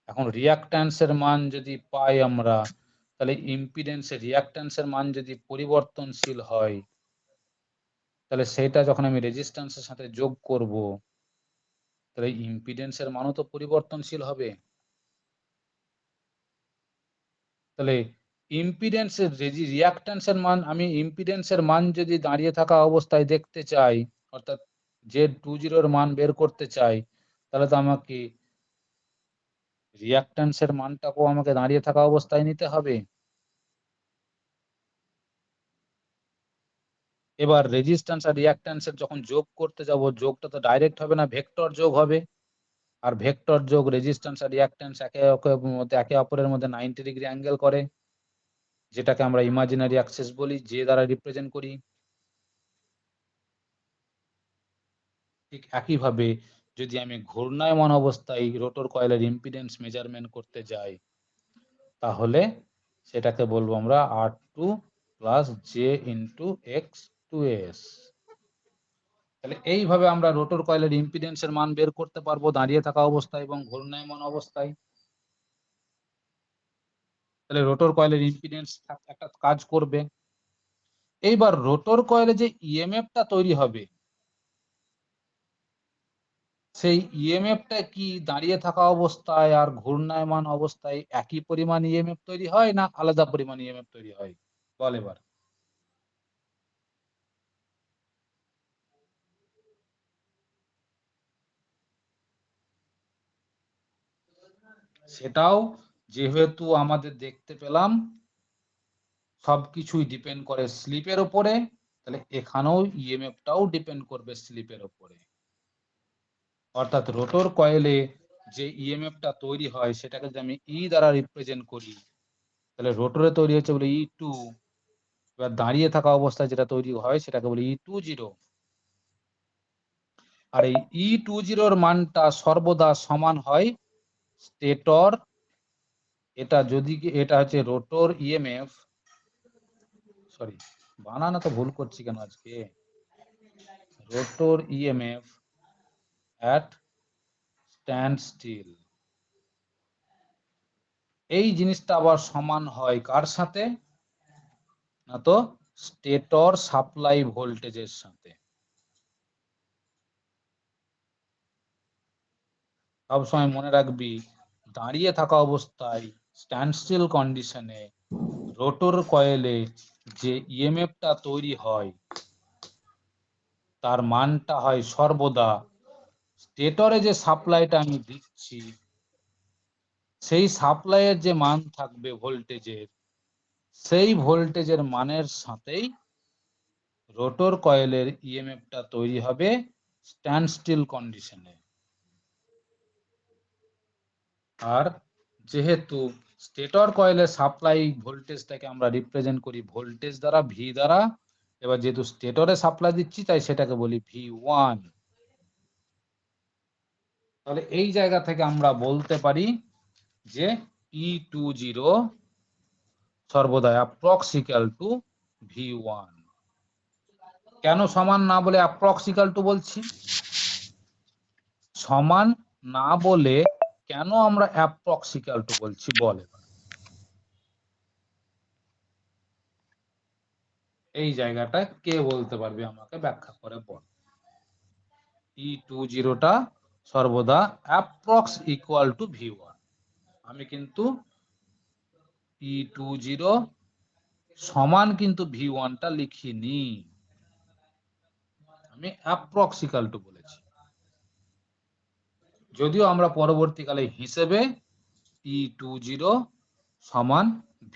এখন রিঅ্যাকট্যান্সের মান যদি পাই আমরা, তাহলে ইম্পিডেন্সের রিঅ্যাকট্যান্সের মান যদি পরিবর্তনশীল হয়, তাহলে সেটা যখন আমি রেজিস্ট্যান্সের সাথে যোগ করব, তাহলে ইম্পিডেন্সের মানও তো পরিবর্তনশীল হবে। তাহলে ইম্পিডেন্সের রিঅ্যাকট্যান্সের মান, আমি ইম্পিডেন্সের মান যদি দাঁড়িয়ে থাকা অবস্থায় দেখতে চাই, অর্থাৎ Z20 এর মান বের করতে চাই, তাহলে তো আমাকে রিঅ্যাকট্যান্সের মানটাকেও আমাকে দাঁড়িয়ে থাকা অবস্থায় নিতে হবে। এবার রেজিস্ট্যান্স আর রিঅ্যাকট্যান্সের যখন যোগ করতে যাব, যোগটা তো ডাইরেক্ট হবে না, ভেক্টর যোগ হবে। আর ভেক্টর যোগ রেজিস্ট্যান্স আর রিঅ্যাকট্যান্স একে অপরের মধ্যে 90 ডিগ্রি অ্যাঙ্গেল করে, যেটাকে আমরা ইমাজিনারি অ্যাক্সিস বলি, যে দ্বারা রিপ্রেজেন্ট করি। ঠিক একইভাবে যদি আমি ঘূর্ণায়মান অবস্থায় রোটর কয়েলের ইম্পিডেন্স মেজারমেন্ট করতে যাই, তাহলে সেটাকে বলবো আমরা R2 plus J into X2S। তাহলে এইভাবে আমরা রোটর কয়েলের ইম্পিডেন্সের মান বের করতে পারবো দাঁড়িয়ে থাকা অবস্থায় এবং ঘূর্ণায়মান অবস্থায়। তাহলে রোটর কয়েলের ইম্পিডেন্স একটা কাজ করবে। এইবার রোটর কয়েলে যে ইএমএফটা তৈরি হবে, সেই ইএমএফটা কি দাঁড়িয়ে থাকা অবস্থায় আর ঘূর্ণায়মান অবস্থায় একই পরিমাণ ইএমএফ তৈরি হয় না আলাদা পরিমাণ ইএমএফ তৈরি হয়? বল এবার। সেটাও যেহেতু আমাদের দেখতে পেলাম সবকিছুই ডিপেন্ড করে স্লিপের উপরে, তাহলে এখানেও ইএমএফটাও ডিপেন্ড করবে স্লিপের উপরে। অর্থাৎ রোটর কয়েলে যে ইএমএফটা তৈরি হয় সেটাকে যদি আমি ই দ্বারা রিপ্রেজেন্ট করি, তাহলে রোটরে তৈরি হচ্ছে বলে E2। এবার দাঁড়িয়ে থাকা অবস্থায় যেটা তৈরি হয় সেটাকে বলি E20। আর এই E20 মানটা সর্বদা সমান হয় স্টেটর, এটা হচ্ছে রোটর ইএমএফ, সরি বানানা তো ভুল করছি কেন আজকে, rotor EMF at stand still. এই জিনিসটা আবার সমান হয় কার সাথে না, তো স্টেটর সাপ্লাই ভোল্টেজের সাথে। সবসময় মনে রাখবি দাঁড়িয়ে থাকা অবস্থায় স্ট্যান্ড স্টিল কন্ডিশনে রোটর কয়েলে যে ইএমএফটা তৈরি হয় তার মানটা হয় সর্বদা স্টেটরে যে সাপ্লাইটা আমি দিচ্ছি সেই সাপ্লাইয়ের যে মান থাকবে ভোল্টেজের, সেই ভোল্টেজের মানের সাথেই রোটর কয়েলের ইএমএফটা তৈরি হবে স্ট্যান্ড স্টিল কন্ডিশনে। আর যেহেতু স্টেটর কয়েলের সাপ্লাই ভোল্টেজটাকে আমরা রিপ্রেজেন্ট করি ভোল্টেজ দ্বারা, ভি দ্বারা, এবার যেহেতু স্টেটরে সাপ্লাই দিচ্ছি তাই সেটাকে বলি V1। তাহলে এই জায়গা থেকে আমরা বলতে পারি যে E20 সর্বদা অ্যাপ্রক্স ইকুয়াল টু V1। কেন সমান না বলে অ্যাপ্রক্স ইকুয়াল টু বলছি? সমান না বলে কেন আমরা অ্যাপ্রক্স ইকুয়াল টু বলছি বল এবার। এই জায়গাটা কে বলতে পারবে আমাকে ব্যাখ্যা করে বল। E20টা সর্বদা অ্যাপ্রক্স ইকুয়াল টু V1। আমি কিন্তু E20 সমান কিন্তু V1টা লিখিনি, আমি অ্যাপ্রক্স ইকুয়াল টু বলেছি। যদিও আমরা পরবর্তীকালে হিসেবে E20 সমান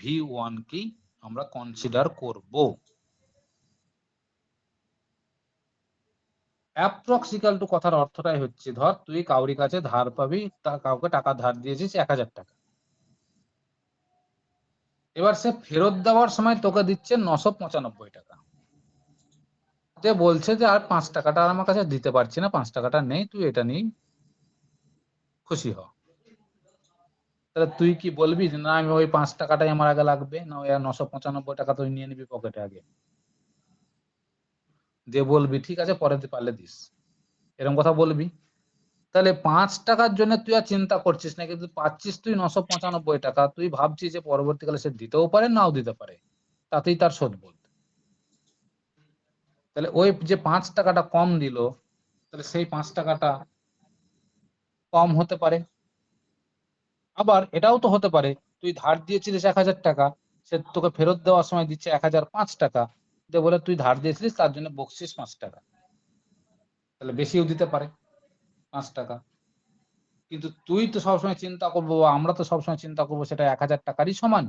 V1 কি আমরা কনসিডার করব। অ্যাপ্রক্স ইকুয়াল টু কথার অর্থটাই হচ্ছে, ধর তুই কাউরি কাছে ধার পাবি, কাউকে টাকা ধার দিয়েছিস 1000 টাকা, এবার সে ফেরত দেওয়ার সময় তোকে দিচ্ছে 995 টাকা, যে বলছে যে আর 5 টাকাটা আর আমার কাছে দিতে পারছি না, 5 টাকাটা নেই, তুই এটা নিয়ে খুশি হ। তাহলে তুই কি বলবি যে না আমি ওই 5 টাকাটাই আমার আগে লাগবে, না ওই 995 টাকা তুই নিয়ে নিবি পকেটে আগে, দিয়ে বলবি ঠিক আছে পরে পারলে দিস, এরকম কথা বলবি? তাহলে 5 টাকার জন্য তুই আর চিন্তা করছিস না, কিন্তু পাচ্ছিস তুই 995 টাকা, তুই ভাবছিস যে পরবর্তীকালে সে দিতেও পারে নাও দিতে পারে, তাতেই তার শোধ বোধ। তাহলে ওই যে 5 টাকাটা কম দিল, তাহলে সেই 5 টাকাটা কম হতে পারে। আবার এটাও তো হতে পারে তুই ধার দিয়েছিলিস 1000 টাকা, সে তোকে ফেরত দেওয়ার সময় দিচ্ছে 1005 টাকা, দিয়ে বলে তুই ধার দিয়েছিলিস তার জন্য বকশিস 5 টাকা, তাহলে বেশিও দিতে পারে 5 টাকা। কিন্তু তুই তো সবসময় চিন্তা করবো, আমরা তো সবসময় চিন্তা করবো সেটা 1000 টাকারই সমান।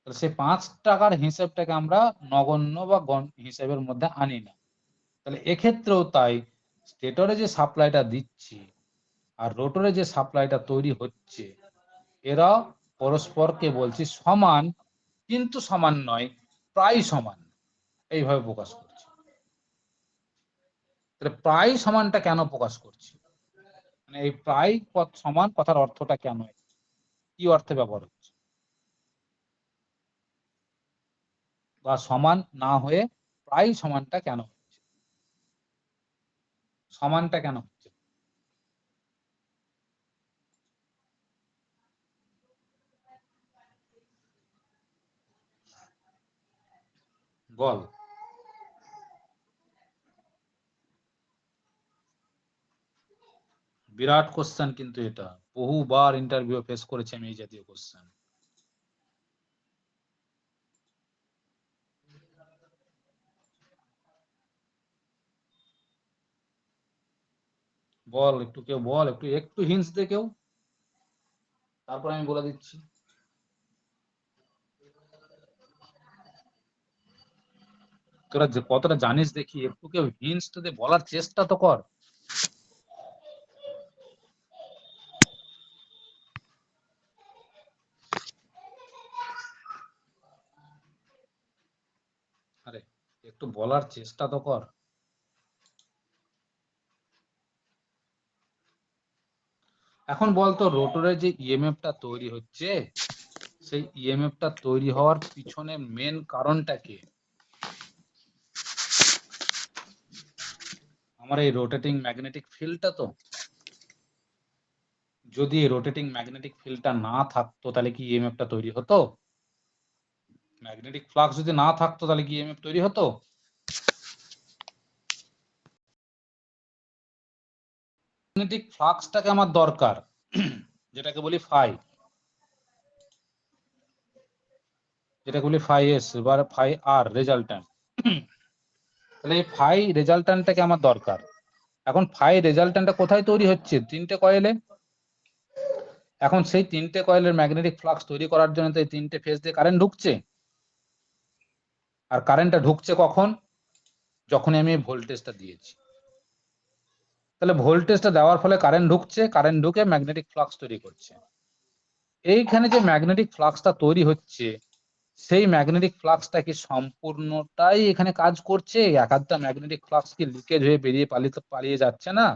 তাহলে সেই 5 টাকার হিসেবটাকে আমরা নগণ্য বা হিসেবের মধ্যে আনি না। তাহলে এক্ষেত্রেও তাই, স্টেটরে যে সাপ্লাইটা দিচ্ছি আর রোটরে যে সাপ্লাইটা তৈরি হচ্ছে, এরা পরস্পরকে বলছি সমান, কিন্তু সমান নয়, প্রায় সমান, এইভাবে প্রকাশ করছি। তাহলে প্রায় সমানটা কেন প্রকাশ করছি, মানে এই প্রায় সমান কথার অর্থটা কেন, কি অর্থে ব্যবহার হচ্ছে, বা সমান না হয়ে প্রায় সমানটা কেন হচ্ছে, সমানটা কেন হচ্ছে? বল। বিরাট কোশ্চেন, কিন্তু এটা বহুবার ইন্টারভিউ ফেস করেছি আমি এই জাতীয় কোশ্চেন। বল একটু, কেউ বল, একটু একটু হিন্টস দে কেউ, তারপর আমি বলে দিচ্ছি। তোরা যে কতটা জানিস দেখি, একটু কেউ হিন্টস তো দে, বলার চেষ্টা তো কর। আরে একটু বলার চেষ্টা তো কর। এখন বলতো, রোটরের যে ইএমএফটা তৈরি হচ্ছে, সেই ইএমএফটা তৈরি হওয়ার পিছনে মেন কারণটা কি? আমার এই রোটেটিং ম্যাগনেটিক ফিল্ডটা তো। যদি এই রোটেটিং ম্যাগনেটিক ফিল্ডটা না থাকতো তাহলে কি ইএমএফটা তৈরি হতো? ম্যাগনেটিক ফ্লাক্স যদি না থাকতো তাহলে কি ইএমএফ তৈরি হতো? ম্যাগনেটিক ফ্লাক্সটাকে আমার দরকার, যেটাকে বলি ফাই, যেটাকে বলি ফাই এস বা ফাই আর রেজাল্ট্যান্ট। তাহলে এই ফাই রেজাল্ট্যান্টটাকে আমার দরকার। এখন ফাই রেজাল্ট্যান্টটা কোথায় তৈরি হচ্ছে? 3টে কয়েলে। এখন সেই 3টে কয়েলের ম্যাগনেটিক ফ্লাক্স তৈরি করার জন্য তো এই 3টে ফেজ দিয়ে কারেন্ট ঢুকছে। আর কারেন্টটা ঢুকছে কখন? যখনই আমি ভোল্টেজটা দিয়েছি। তাহলে ভোল্টেজটা দেওয়ার ফলে কারেন্ট ঢুকছে, কারেন্ট ঢুকে ম্যাগনেটিক ফ্লাক্স তৈরি করছে। এইখানে যে ম্যাগনেটিক ফ্লাক্সটা তৈরি হচ্ছে, সেই ম্যাগনেটিক ফ্লাক্সটা কি সম্পূর্ণটাই এখানে কাজ করছে? এক আধটা ম্যাগনেটিক ফ্লাক্স কি লিকেজ হয়ে বেরিয়ে পালিয়ে যাচ্ছে না?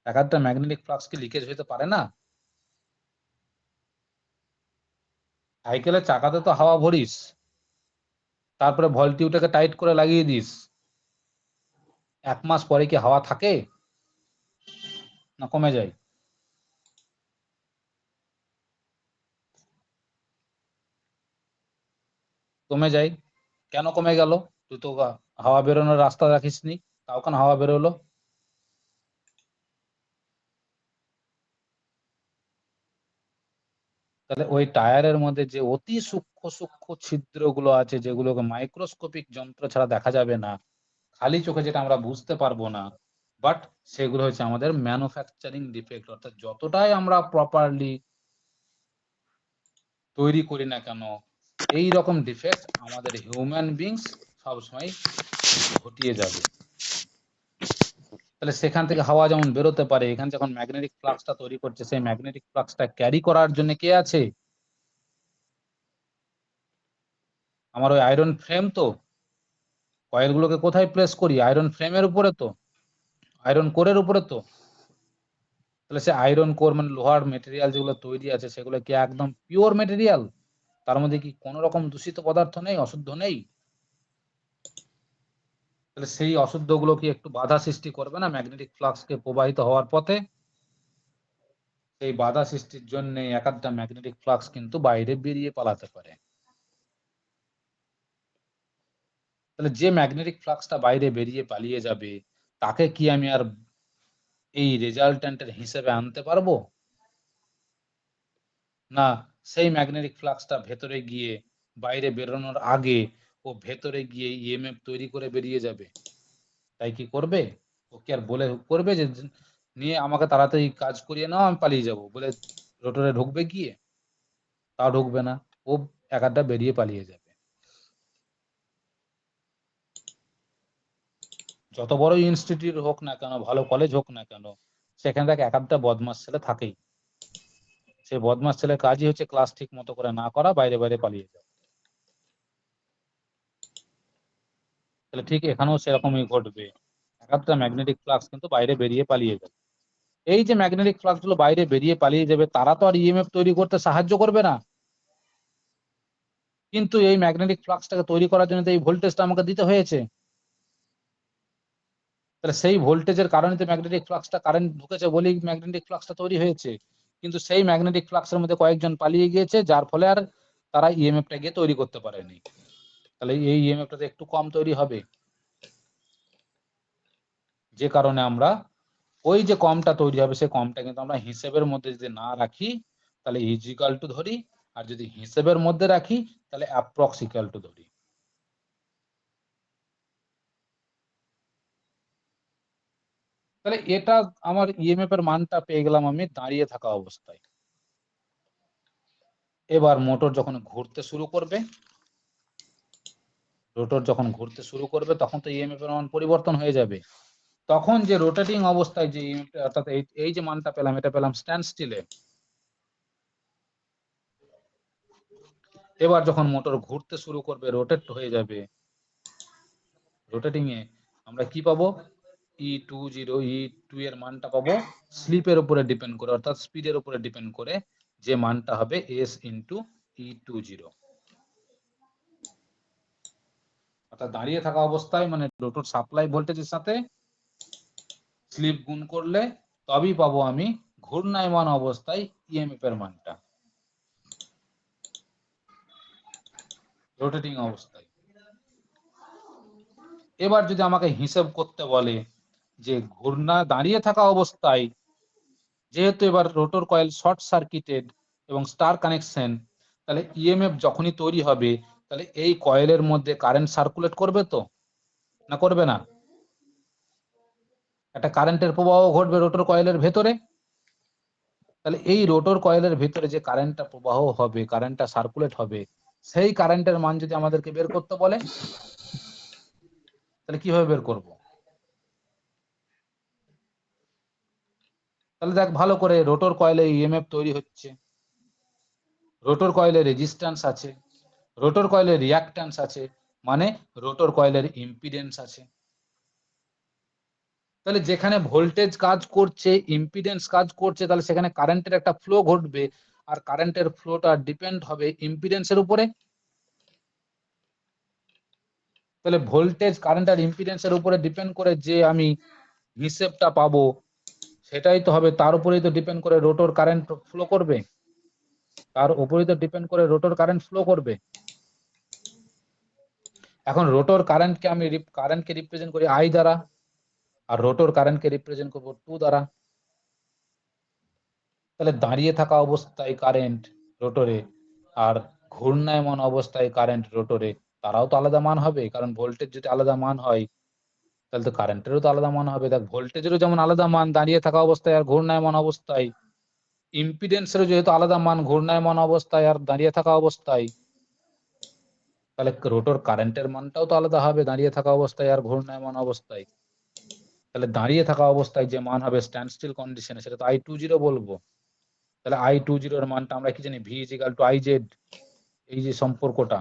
এক আধটা ম্যাগনেটিক ফ্লাক্স কি লিকেজ হতে পারে না? সাইকেলের চাকাতে তো হাওয়া ভরিস, তারপরে ভলটিউটাকে টাইট করে লাগিয়ে দিস, 1 মাস পরে কি হাওয়া থাকে না কমে যায়? কমে যায়। কেন কমে গেল? তুই তো হাওয়া বেরোনোর রাস্তা রাখিসনি, তাও কেন হাওয়া বেরোলো? তাহলে ওই টায়ারের মধ্যে যে অতি সূক্ষ্ম সূক্ষ্ম ছিদ্রগুলো আছে, যেগুলোকে মাইক্রোস্কোপিক যন্ত্র ছাড়া দেখা যাবে না, খালি চোখে যেটা আমরা বুঝতে পারবো না, বাট সেগুলো হচ্ছে আমাদের ম্যানুফ্যাকচারিং ডিফেক্ট। অর্থাৎ যতটাই আমরা প্রপারলি তৈরি করি না কেন, এই রকম ডিফেক্ট আমাদের হিউম্যান বিংস সবসময় ঘটিয়ে যাবে। তাহলে সেখান থেকে হাওয়া যেমন বেরোতে পারে, এখানে যখন ম্যাগনেটিক ফ্লাক্সটা তৈরি করছে, সেই ম্যাগনেটিক ফ্লাক্সটা ক্যারি করার জন্য কে আছে? আমার ওই আয়রন ফ্রেম তো। কয়েলগুলোকে কোথায় প্লেস করি? আয়রন ফ্রেমের উপরে তো, আয়রন কোরের উপরে তো। তাহলে সে আয়রন কোর মানে লোহার মেটেরিয়াল যেগুলো তৈরি আছে, সেগুলো কি একদম পিওর মেটেরিয়াল? তার মধ্যে কি কোনো রকম দূষিত পদার্থ নেই, অশুদ্ধ নেই? তাহলে সেই অশুদ্ধ গুলো কি একটু বাধা সৃষ্টি করবে না ম্যাগনেটিক ফ্লাক্সকে প্রবাহিত হওয়ার পথে? সেই বাধা সৃষ্টির জন্য এক আধটা ম্যাগনেটিক ফ্লাক্স কিন্তু বাইরে বেরিয়ে পালাতে পারে। তাহলে যে ম্যাগনেটিক ফ্লাক্সটা বাইরে বেরিয়ে পালিয়ে যাবে, তাকে কি আমি আর এই রেজাল্ট্যান্টের হিসেবে আনতে পারবো না? সেই ম্যাগনেটিক ফ্লাক্সটা ভেতরে গিয়ে, বাইরে বেরোনোর আগে ও ভেতরে গিয়ে ইএমএফ তৈরি করে বেরিয়ে যাবে। তাই কি করবে? ও কি আর বলে করবে যে নিয়ে আমাকে তাড়াতাড়ি কাজ করিয়ে নাও, আমি পালিয়ে যাব বলে রোটরে ঢুকবে গিয়ে? তাও ঢুকবে না। ও একাধটা বেরিয়ে পালিয়ে যাবে। যত বড় ইনস্টিটিউট হোক না কেন, ভালো কলেজ হোক না কেন, সেখানে দেখ একাধটা বদমাস ছেলে থাকেই। সেই বদমাস ছেলের কাজই হচ্ছে ক্লাস ঠিক মতো করে না করা, বাইরে বাইরে পালিয়ে যাওয়া। তাহলে ঠিক এখানেও সেরকমই ঘটবে, একাধটা ম্যাগনেটিক ফ্লাক্স কিন্তু বাইরে বেরিয়ে পালিয়ে যাবে। এই যে ম্যাগনেটিক ফ্লাক্স গুলো বাইরে বেরিয়ে পালিয়ে যাবে, তারা তো আর ইএমএফ তৈরি করতে সাহায্য করবে না, কিন্তু এই ম্যাগনেটিক ফ্লাক্সটাকে তৈরি করার জন্য তো এই ভোল্টেজটা আমাকে দিতে হয়েছে। তাহলে সেই ভোল্টেজের কারণে তো ম্যাগনেটিক ফ্লাক্সটা, কারেন্ট ঢুকেছে বলেই ম্যাগনেটিক ফ্লাক্সটা তৈরি হয়েছে। কিন্তু সেই ম্যাগনেটিক ফ্লাক্সের মধ্যে কয়েকজন পালিয়ে গিয়েছে, যার ফলে আর তারা ইএমএফটা গিয়ে তৈরি করতে পারেনি। তাহলে এই ইএমএফটা একটু কম তৈরি হবে, যে কারণে আমরা ওই যে কমটা তৈরি হবে, সেই কমটা কিন্তু আমরা হিসেবের মধ্যে যদি না রাখি তাহলে ইজিক্যাল টু ধরি, আর যদি হিসেবের মধ্যে রাখি তাহলে অ্যাপ্রক্স ইকুয়াল টু ধরি। তাহলে এটা আমার ইএমএফ এর মানটা পেয়ে গেলাম আমি দাঁড়িয়ে থাকা অবস্থায়। এবার মোটর যখন ঘুরতে শুরু করবে, রোটর যখন ঘুরতে শুরু করবে, তখন তো ইএমএফ এর মান পরিবর্তন হয়ে যাবে। তখন যে রোটেটিং অবস্থায় যে ইএমএফ, অর্থাৎ এই যে মানটা পেলাম, এটা পেলাম স্ট্যান্ড স্টিলে। এবার যখন মোটর ঘুরতে শুরু করবে, রোটেট হয়ে যাবে, রোটেটিং এ আমরা কি পাবো, E20, E2 এর মানটা পাবো স্লিপের উপরে ডিপেন্ড করে, অর্থাৎ স্পিডের উপরে ডিপেন্ড করে, যে মানটা হবে S ইন্টু E20। অর্থাৎ দাঁড়িয়ে থাকা অবস্থায় মানে রোটর সাপ্লাই ভোল্টেজের সাথে স্লিপ গুণ করলে তবেই পাবো আমি ঘূর্ণায়মান অবস্থায় ইএমএফ এর মানটা, রোটেটিং অবস্থায়। এবার যদি আমাকে হিসেব করতে বলে যে দাঁড়িয়ে থাকা অবস্থায়, যেহেতু এবার রোটর কয়েল শর্ট সার্কিটেড এবং স্টার কানেকশন, তাহলে ইএমএফ যখনই তৈরি হবে, তাহলে এই কয়েলের মধ্যে কারেন্ট সার্কুলেট করবে তো, না করবে না? একটা কারেন্টের প্রবাহ ঘটবে রোটর কয়েলের ভেতরে। তাহলে এই রোটর কয়েলের ভেতরে যে কারেন্টটা প্রবাহ হবে, কারেন্টটা সার্কুলেট হবে, সেই কারেন্টের মান যদি আমাদেরকে বের করতে বলে, তাহলে কিভাবে বের করব? তাহলে দেখ ভালো করে, রোটর কয়েলে ইএমএফ তৈরি হচ্ছে, রোটর কয়েলে রেজিস্ট্যান্স আছে, রোটর কয়েলের রিঅ্যাক্ট্যান্স আছে, মানে রোটর কয়েলের ইম্পিডেন্স আছে। তাহলে যেখানে ভোল্টেজ কাজ করছে, ইম্পিডেন্স কাজ করছে, তাহলে সেখানে কারেন্টের একটা ফ্লো ঘটবে, আর কারেন্টের ফ্লোটা ডিপেন্ড হবে ইম্পিডেন্সের উপরে। তাহলে ভোল্টেজ, কারেন্ট আর ইম্পিডেন্সের উপরে ডিপেন্ড করে যে আমি হিসেবটা পাবো, সেটাই তো হবে, তার উপরেই তো ডিপেন্ড করে রোটর কারেন্ট ফ্লো করবে, তার উপরেই তো ডিপেন্ড করে রোটর কারেন্ট ফ্লো করবে। এখন রোটর কারেন্টকে রিপ্রেজেন্ট করি I দ্বারা, আর রোটর কারেন্টকে রিপ্রেজেন্ট করবো 2 দ্বারা। তাহলে দাঁড়িয়ে থাকা অবস্থায় কারেন্ট রোটরে আর ঘূর্ণায়মান অবস্থায় কারেন্ট রোটরে, তারাও তো আলাদা মান হবে, কারণ ভোল্টেজ যদি আলাদা মান হয় তাহলে তো কারেন্টেরও তো আলাদা মান হবে। দেখ ভোল্টেজেরও যেমন আলাদা মান দাঁড়িয়ে থাকা অবস্থায় আর ঘূর্ণায়মান অবস্থায়, ইম্পিডেন্সেরও যেহেতু আলাদা মান ঘূর্ণায়মান অবস্থায় আর দাঁড়িয়ে থাকা অবস্থায়, তাহলে রোটর কারেন্টের মানটাও তো আলাদা হবে দাঁড়িয়ে থাকা অবস্থায় আর ঘূর্ণায়মান অবস্থায়। তাহলে দাঁড়িয়ে থাকা অবস্থায় যে মান হবে স্ট্যান্ড স্টিল কন্ডিশনে, সেটা তো I20 বলবো। তাহলে I20 এর মানটা আমরা কি জানি, V ইজিক্যাল টু IZ, এই যে সম্পর্কটা,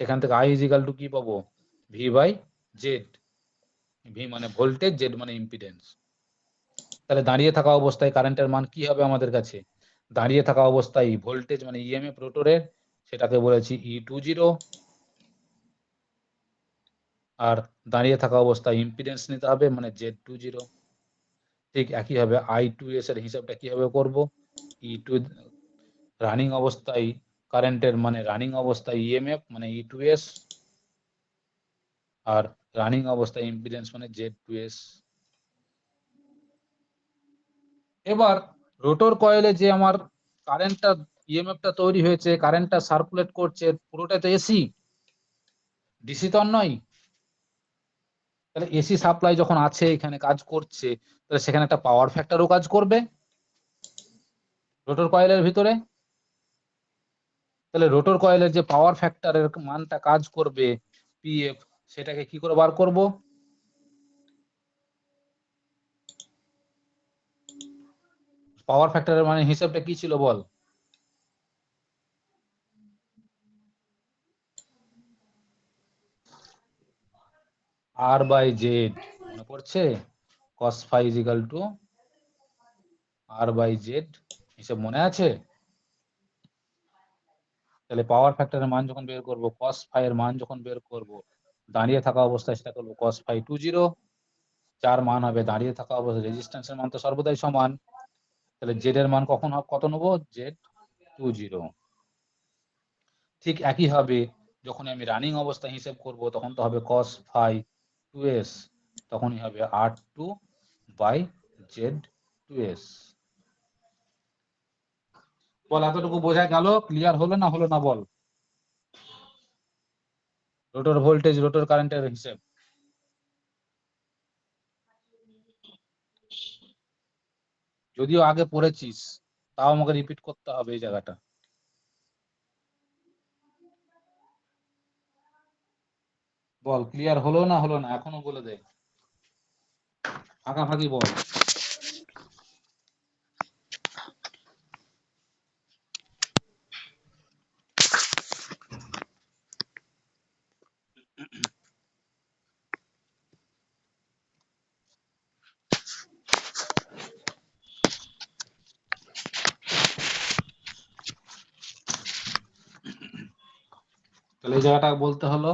সেখান থেকে I ইজিক্যাল টু কি পাবো, V বাই জেড। V মানে ভোল্টেজ, জেড মানে ইম্পিডেন্স। তাহলে দাঁড়িয়ে থাকা অবস্থায় কারেন্টের মান কি হবে আমাদের কাছে, দাঁড়িয়ে থাকা অবস্থায় ভোল্টেজ মানে ইএমএফ রোটরের, সেটাকে বলেছি E20, আর দাঁড়িয়ে থাকা অবস্থায় ইম্পিডেন্স নিতে হবে মানে Z20। ঠিক একইভাবে I2S এর হিসাবটা কিভাবে করব, E2 রানিং অবস্থায় কারেন্টের মানে রানিং অবস্থায় ইএমএফ মানে E2S, আর রানিং অবস্থায় ইম্পিডেন্স মানে Z2S। এবার রোটর কয়েলে যে আমার কারেন্টটা, ইএমএফটা তৈরি হয়েছে, কারেন্টটা সার্কুলেট করছে, পুরোটা তো এসি, ডিসি তো আর নয়। তাহলে এসি সাপ্লাই যখন আছে, এখানে কাজ করছে, তাহলে সেখানে একটা পাওয়ার ফ্যাক্টরও কাজ করবে রোটর কয়েলের ভিতরে। তাহলে রোটর কয়েলের যে পাওয়ার ফ্যাক্টরের মানটা কাজ করবে পিএফ, সেটাকে কি করে বার করব? পাওয়ার ফ্যাক্টরের মানে হিসাবটা কি ছিল বল? আর বাই জেড, মনে পড়ছে? cos phi is equal to R by Z, হিসাব মনে আছে? তাহলে পাওয়ার ফ্যাক্টরের মান যখন বের করব, cos phi এর মান যখন বের করব, দাঁড়িয়ে থাকা অবস্থায় সেটা করবো cos phi 20, যার মান হবে দাঁড়িয়ে থাকা অবস্থায়, রেজিস্ট্যান্সের মান তো সর্বদাই সমান, তাহলে জেড এর মান কখন কত নেবো? জেড 20। ঠিক একই ভাবে যখন আমি রানিং অবস্থায় হিসেব করব, তখন তো হবে cos phi 2s, তখনই হবে R2 বাই জেড 2s। বল এতটুকু বোঝা গেল? ক্লিয়ার হলো না হলো না বল? রোটর ভোল্টেজ, রোটর কারেন্টের হিসেব। যদিও আগে পড়েছিস, তাও আমাকে রিপিট করতে হবে এই জায়গাটা। বল ক্লিয়ার হলো না হলো না, এখনো বলে দে, ফাঁকাফাঁকি বল। তাহলে এই জায়গাটা বলতে হলো,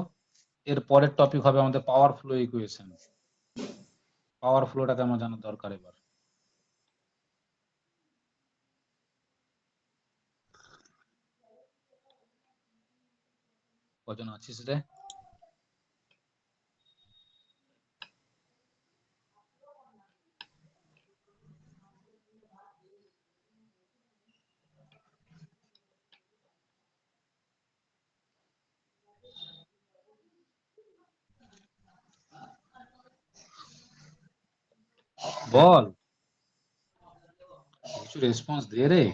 এর পরের টপিক হবে আমাদের পাওয়ার ফ্লো ইকুয়েশন। পাওয়ার ফ্লোটাকে আমার জানার দরকার এবার। কজন আছিস রে? বল, কিছু রেসপন্স দে রে।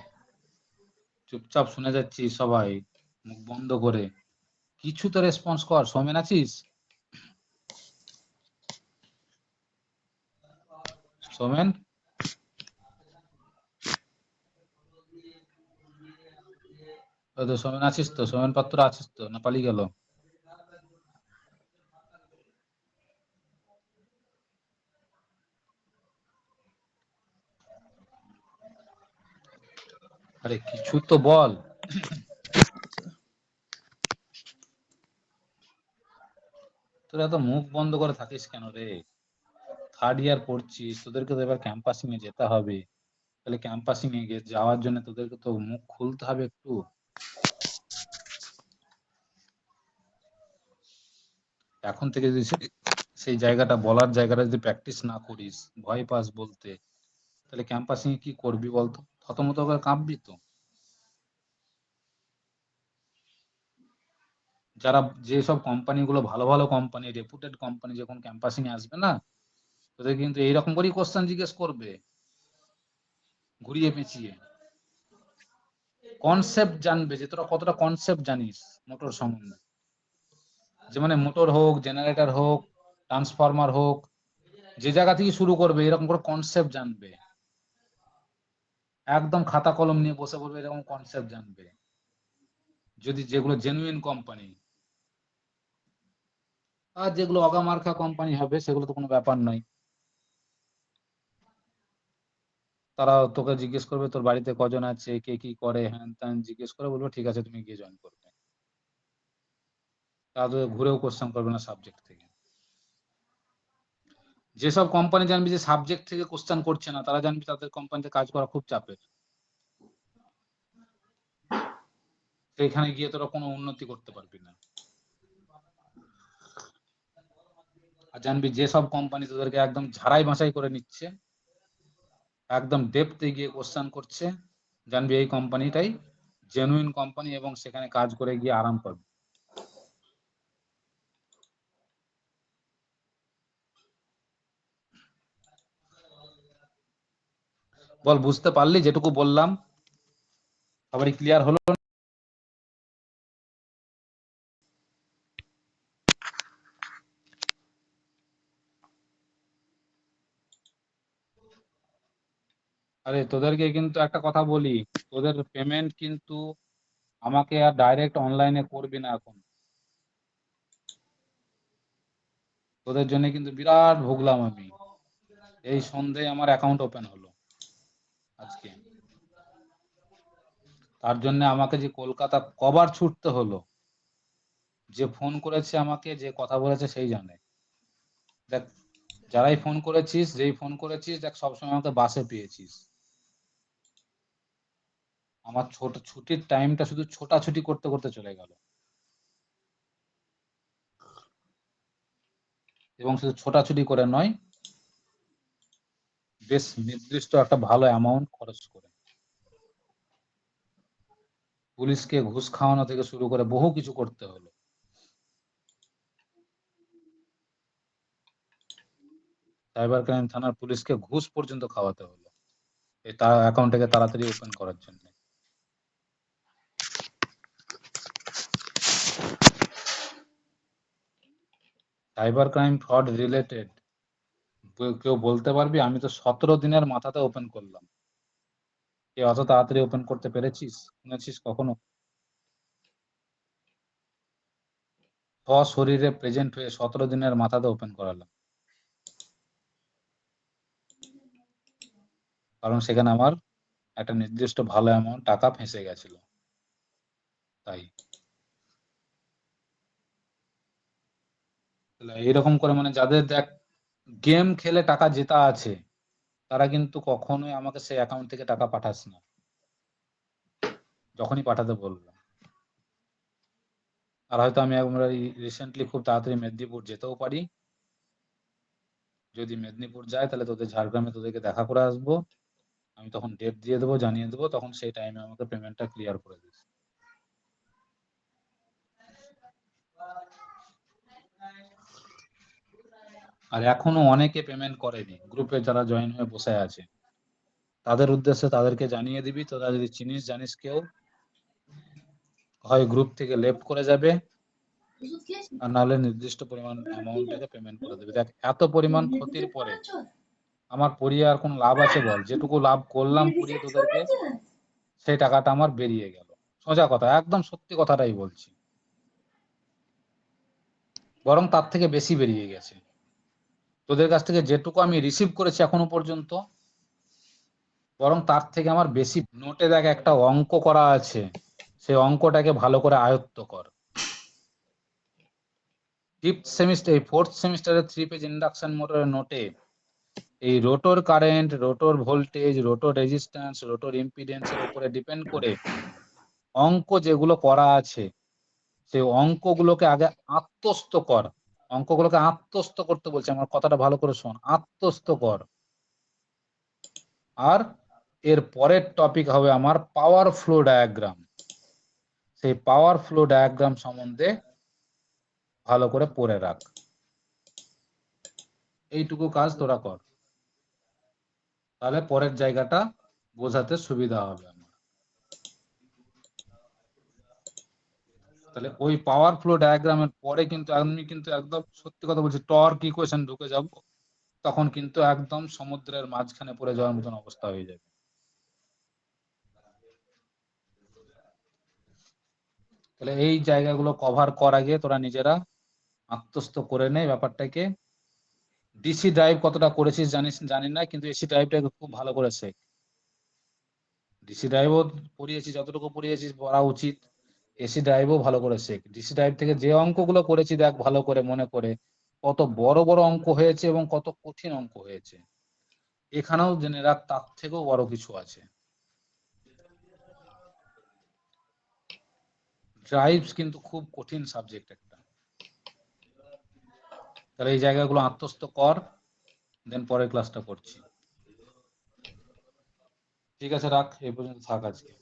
চুপচাপ শুনে যাচ্ছি সবাই, মুখ বন্ধ করে। কিছু তো রেসপন্স কর। সৌমেন আছিস? সৌমেন, ওই তো সৌমেন আছিস তো? সৌমেন পাত্র আছিস তো, না পালিয়ে গেল? আরে কিছু তো বল। তোরা তো মুখ বন্ধ করে থাকিস কেন রে? থার্ড ইয়ার পড়ছিস, তোদেরকে তো এবার ক্যাম্পাসিং এ যেতে হবে। তাহলে ক্যাম্পাসিং এ যাওয়ার জন্য তোদেরকে তো মুখ খুলতে হবে একটু। এখন থেকে যদি সেই জায়গাটা, বলার জায়গাটা যদি প্র্যাকটিস না করিস, ভয় পাস বলতে, তাহলে ক্যাম্পাসিং এ কি করবি বলতো? থতমত করে কাঁপবি তো। যারা, যেসব কোম্পানিগুলো ভালো ভালো কোম্পানি, রেপুটেড কোম্পানি যখন ক্যাম্পাসিং এ আসবে না, তোদের কিন্তু এইরকম করেই কোশ্চেন জিজ্ঞেস করবে, ঘুরিয়ে পেঁচিয়ে। কনসেপ্ট জানবে যে তোরা কতটা কনসেপ্ট জানিস মোটর সম্বন্ধে। যে মানে মোটর হোক, জেনারেটর হোক, ট্রান্সফরমার হোক, যে জায়গা থেকে শুরু করবে এরকম করে কনসেপ্ট জানবে। একদম খাতা কলম নিয়ে বসে পড়বে, এরকম কনসেপ্ট জানবে, যদি যেগুলো জেনুইন কোম্পানি। আর যেগুলো অগামার্কা কোম্পানি হবে সেগুলো তো কোনো ব্যাপার নয়। তারা তোকে জিজ্ঞেস করবে তোর বাড়িতে কজন আছে, কে কি করে, হ্যান ত্যান জিজ্ঞেস করে, বলবো ঠিক আছে তুমি গিয়ে জয়েন করবে। তাদের ঘুরেও কোশ্চেন করবে না সাবজেক্ট থেকে। যেসব কোম্পানি জানবি যে সাবজেক্ট থেকে কোশ্চেন করছে না, তারা জানবি তাদের কোম্পানিতে কাজ করা খুব চাপের। সেখানে গিয়ে তোরা কোনো উন্নতি করতে পারবি না। আর জানবি যেসব কোম্পানি তোদেরকে একদম ঝাড়াই বাছাই করে নিচ্ছে, একদম ডেপথে গিয়ে কোশ্চেন করছে, জানবি এই কোম্পানিটাই জেনুইন কোম্পানি এবং সেখানে কাজ করে গিয়ে আরাম পাবি। বল বুঝতে পারলি যেটুকু বললাম? সবারই ক্লিয়ার হলো? আরে তোদেরকে কিন্তু একটা কথা বলি, তোদের পেমেন্ট কিন্তু আমাকে আর ডাইরেক্ট অনলাইনে করবি না এখন। তোদের জন্য কিন্তু বিরাট ভুগলাম আমি। এই সন্ধ্যায় আমার অ্যাকাউন্ট ওপেন হলো আজকে, তার জন্য আমাকে যে কলকাতা কবার ছুটতে হলো। যে ফোন করেছে আমাকে, যে কথা বলেছে সেই জানে। দেখ, যারাই ফোন করেছিস, যেই ফোন করেছিস, দেখ সবসময় আমাকে বাসে পেয়েছিস। আমার ছুটির টাইমটা শুধু ছোটাছুটি করতে করতে চলে গেল, এবং শুধু ছোটাছুটি করে নয়, বেশ নির্দিষ্ট একটা ভালো অ্যামাউন্ট খরচ করে। পুলিশকে ঘুষ খাওয়ানো থেকে শুরু করে বহু কিছু করতে হলো। সাইবার ক্রাইম থানার পুলিশকে ঘুষ পর্যন্ত খাওয়াতে হলো এই তার অ্যাকাউন্টটাকে তাড়াতাড়ি ওপেন করার জন্য। সাইবার ক্রাইম ফ্রড রিলেটেড কেউ বলতে পারবি? আমি তো 17 দিনের মাথাতে ওপেন করলাম। তুই অত তাড়াতাড়ি ওপেন করতে পেরেছিস? শুনেছিস কখনো? সশরীরে প্রেজেন্ট হয়ে 17 দিনের মাথাতে ওপেন করালাম, কারণ সেখানে আমার একটা নির্দিষ্ট ভালো অ্যামাউন্ট টাকা ফেঁসে গেছিল। তাই এইরকম করে, মানে যাদের দেখ গেম খেলে টাকা জেতা আছে, তারা কিন্তু কখনোই আমাকে সেই অ্যাকাউন্ট থেকে টাকা পাঠাস না যখনই পাঠাতে বললাম। আর হয়তো আমি আমরা রিসেন্টলি খুব তাড়াতাড়ি মেদিনীপুর যেতেও পারি। যদি মেদিনীপুর যায় তাহলে তোদের ঝাড়গ্রামে তোদেরকে দেখা করে আসবো। আমি তখন ডেট দিয়ে দেবো, জানিয়ে দেবো, তখন সেই টাইমে আমাকে পেমেন্টটা ক্লিয়ার করে দিস। আর এখনো অনেকে পেমেন্ট করেনি, গ্রুপে যারা জয়েন হয়ে বসে আছে, তাদের উদ্দেশ্যে তাদেরকে জানিয়ে দিবি। তোরা যদি চিনিস জানিস কেউ, হয় গ্রুপ থেকে লেফট করে যাবে, আর নাহলে নির্দিষ্ট পরিমাণ অ্যামাউন্টটাকে পেমেন্ট করে দেবে। দেখ, এত পরিমাণ ক্ষতির পরে আমার পরিয়ে আর কোনো লাভ আছে বল? যেটুকু লাভ করলাম পরিয়ে তোদেরকে, সেই টাকাটা আমার বেরিয়ে গেল। সোজা কথা, একদম সত্যি কথাটাই বলছি। বরং তার থেকে বেশি বেরিয়ে গেছে। তোদের কাছ থেকে যেটুকু আমি রিসিভ করেছি এখনো পর্যন্ত, বরং তার থেকে আমার বেশি। নোটে দেখ একটা অঙ্ক করা আছে, সেই অঙ্কটাকে ভালো করে আয়ত্ত কর। ফোর্থ সেমিস্টারের 3 পেজ ইন্ডাকশন মোটরের নোটে এই rotor current, rotor voltage, rotor resistance, rotor ইম্পিডেন্সের উপরে ডিপেন্ড করে অঙ্ক যেগুলো করা আছে, সেই অঙ্কগুলোকে আগে আত্মস্থ কর। অঙ্কগুলোকে আত্মস্থ করতে বলছে, আমার কথাটা ভালো করে শোন, আত্মস্থ কর। আর এর পরের টপিক হবে আমার পাওয়ার ফ্লো ডায়াগ্রাম। সেই পাওয়ার ফ্লো ডায়াগ্রাম সম্বন্ধে ভালো করে পড়ে রাখ। এইটুকু কাজ তোরা কর, তাহলে পরের জায়গাটা বোঝাতে সুবিধা হবে আমার। তাহলে ওই পাওয়ার ফ্লো ডায়াগ্রামের পরে কিন্তু আমি কিন্তু একদম সত্যি কথা বলছি, টর্ক ইকুয়েশন ঢুকে যাব, তখন কিন্তু একদম সমুদ্রের মাঝখানে পড়ে যাওয়ার মতন অবস্থা হয়ে যাবে। তাহলে এই জায়গাগুলো কভার করার আগে তোরা নিজেরা আত্মস্থ করে নে ব্যাপারটাকে। ডিসি ড্রাইভ কতটা করেছিস জানিস জানি না, কিন্তু এসি ড্রাইভটাকে খুব ভালো করে শেখ। ডিসি ড্রাইভও পড়িয়েছিস, যতটুকু পড়িয়েছিস পড়া উচিত। এসি ড্রাইভও ভালো করে শেখ। ডিসি ড্রাইভ থেকে যে অঙ্কগুলো করেছি দেখ ভালো করে মনে করে, কত বড় বড় অঙ্ক হয়েছে এবং কত কঠিন অঙ্ক হয়েছে। এখানেও জেনে রাখ তার থেকেও বড় কিছু আছে। ড্রাইভস কিন্তু খুব কঠিন সাবজেক্ট একটা। তাহলে এই জায়গাগুলো আত্মস্থ কর, দেন পরের ক্লাসটা করছি। ঠিক আছে, রাখ, এই পর্যন্ত থাক আজকে।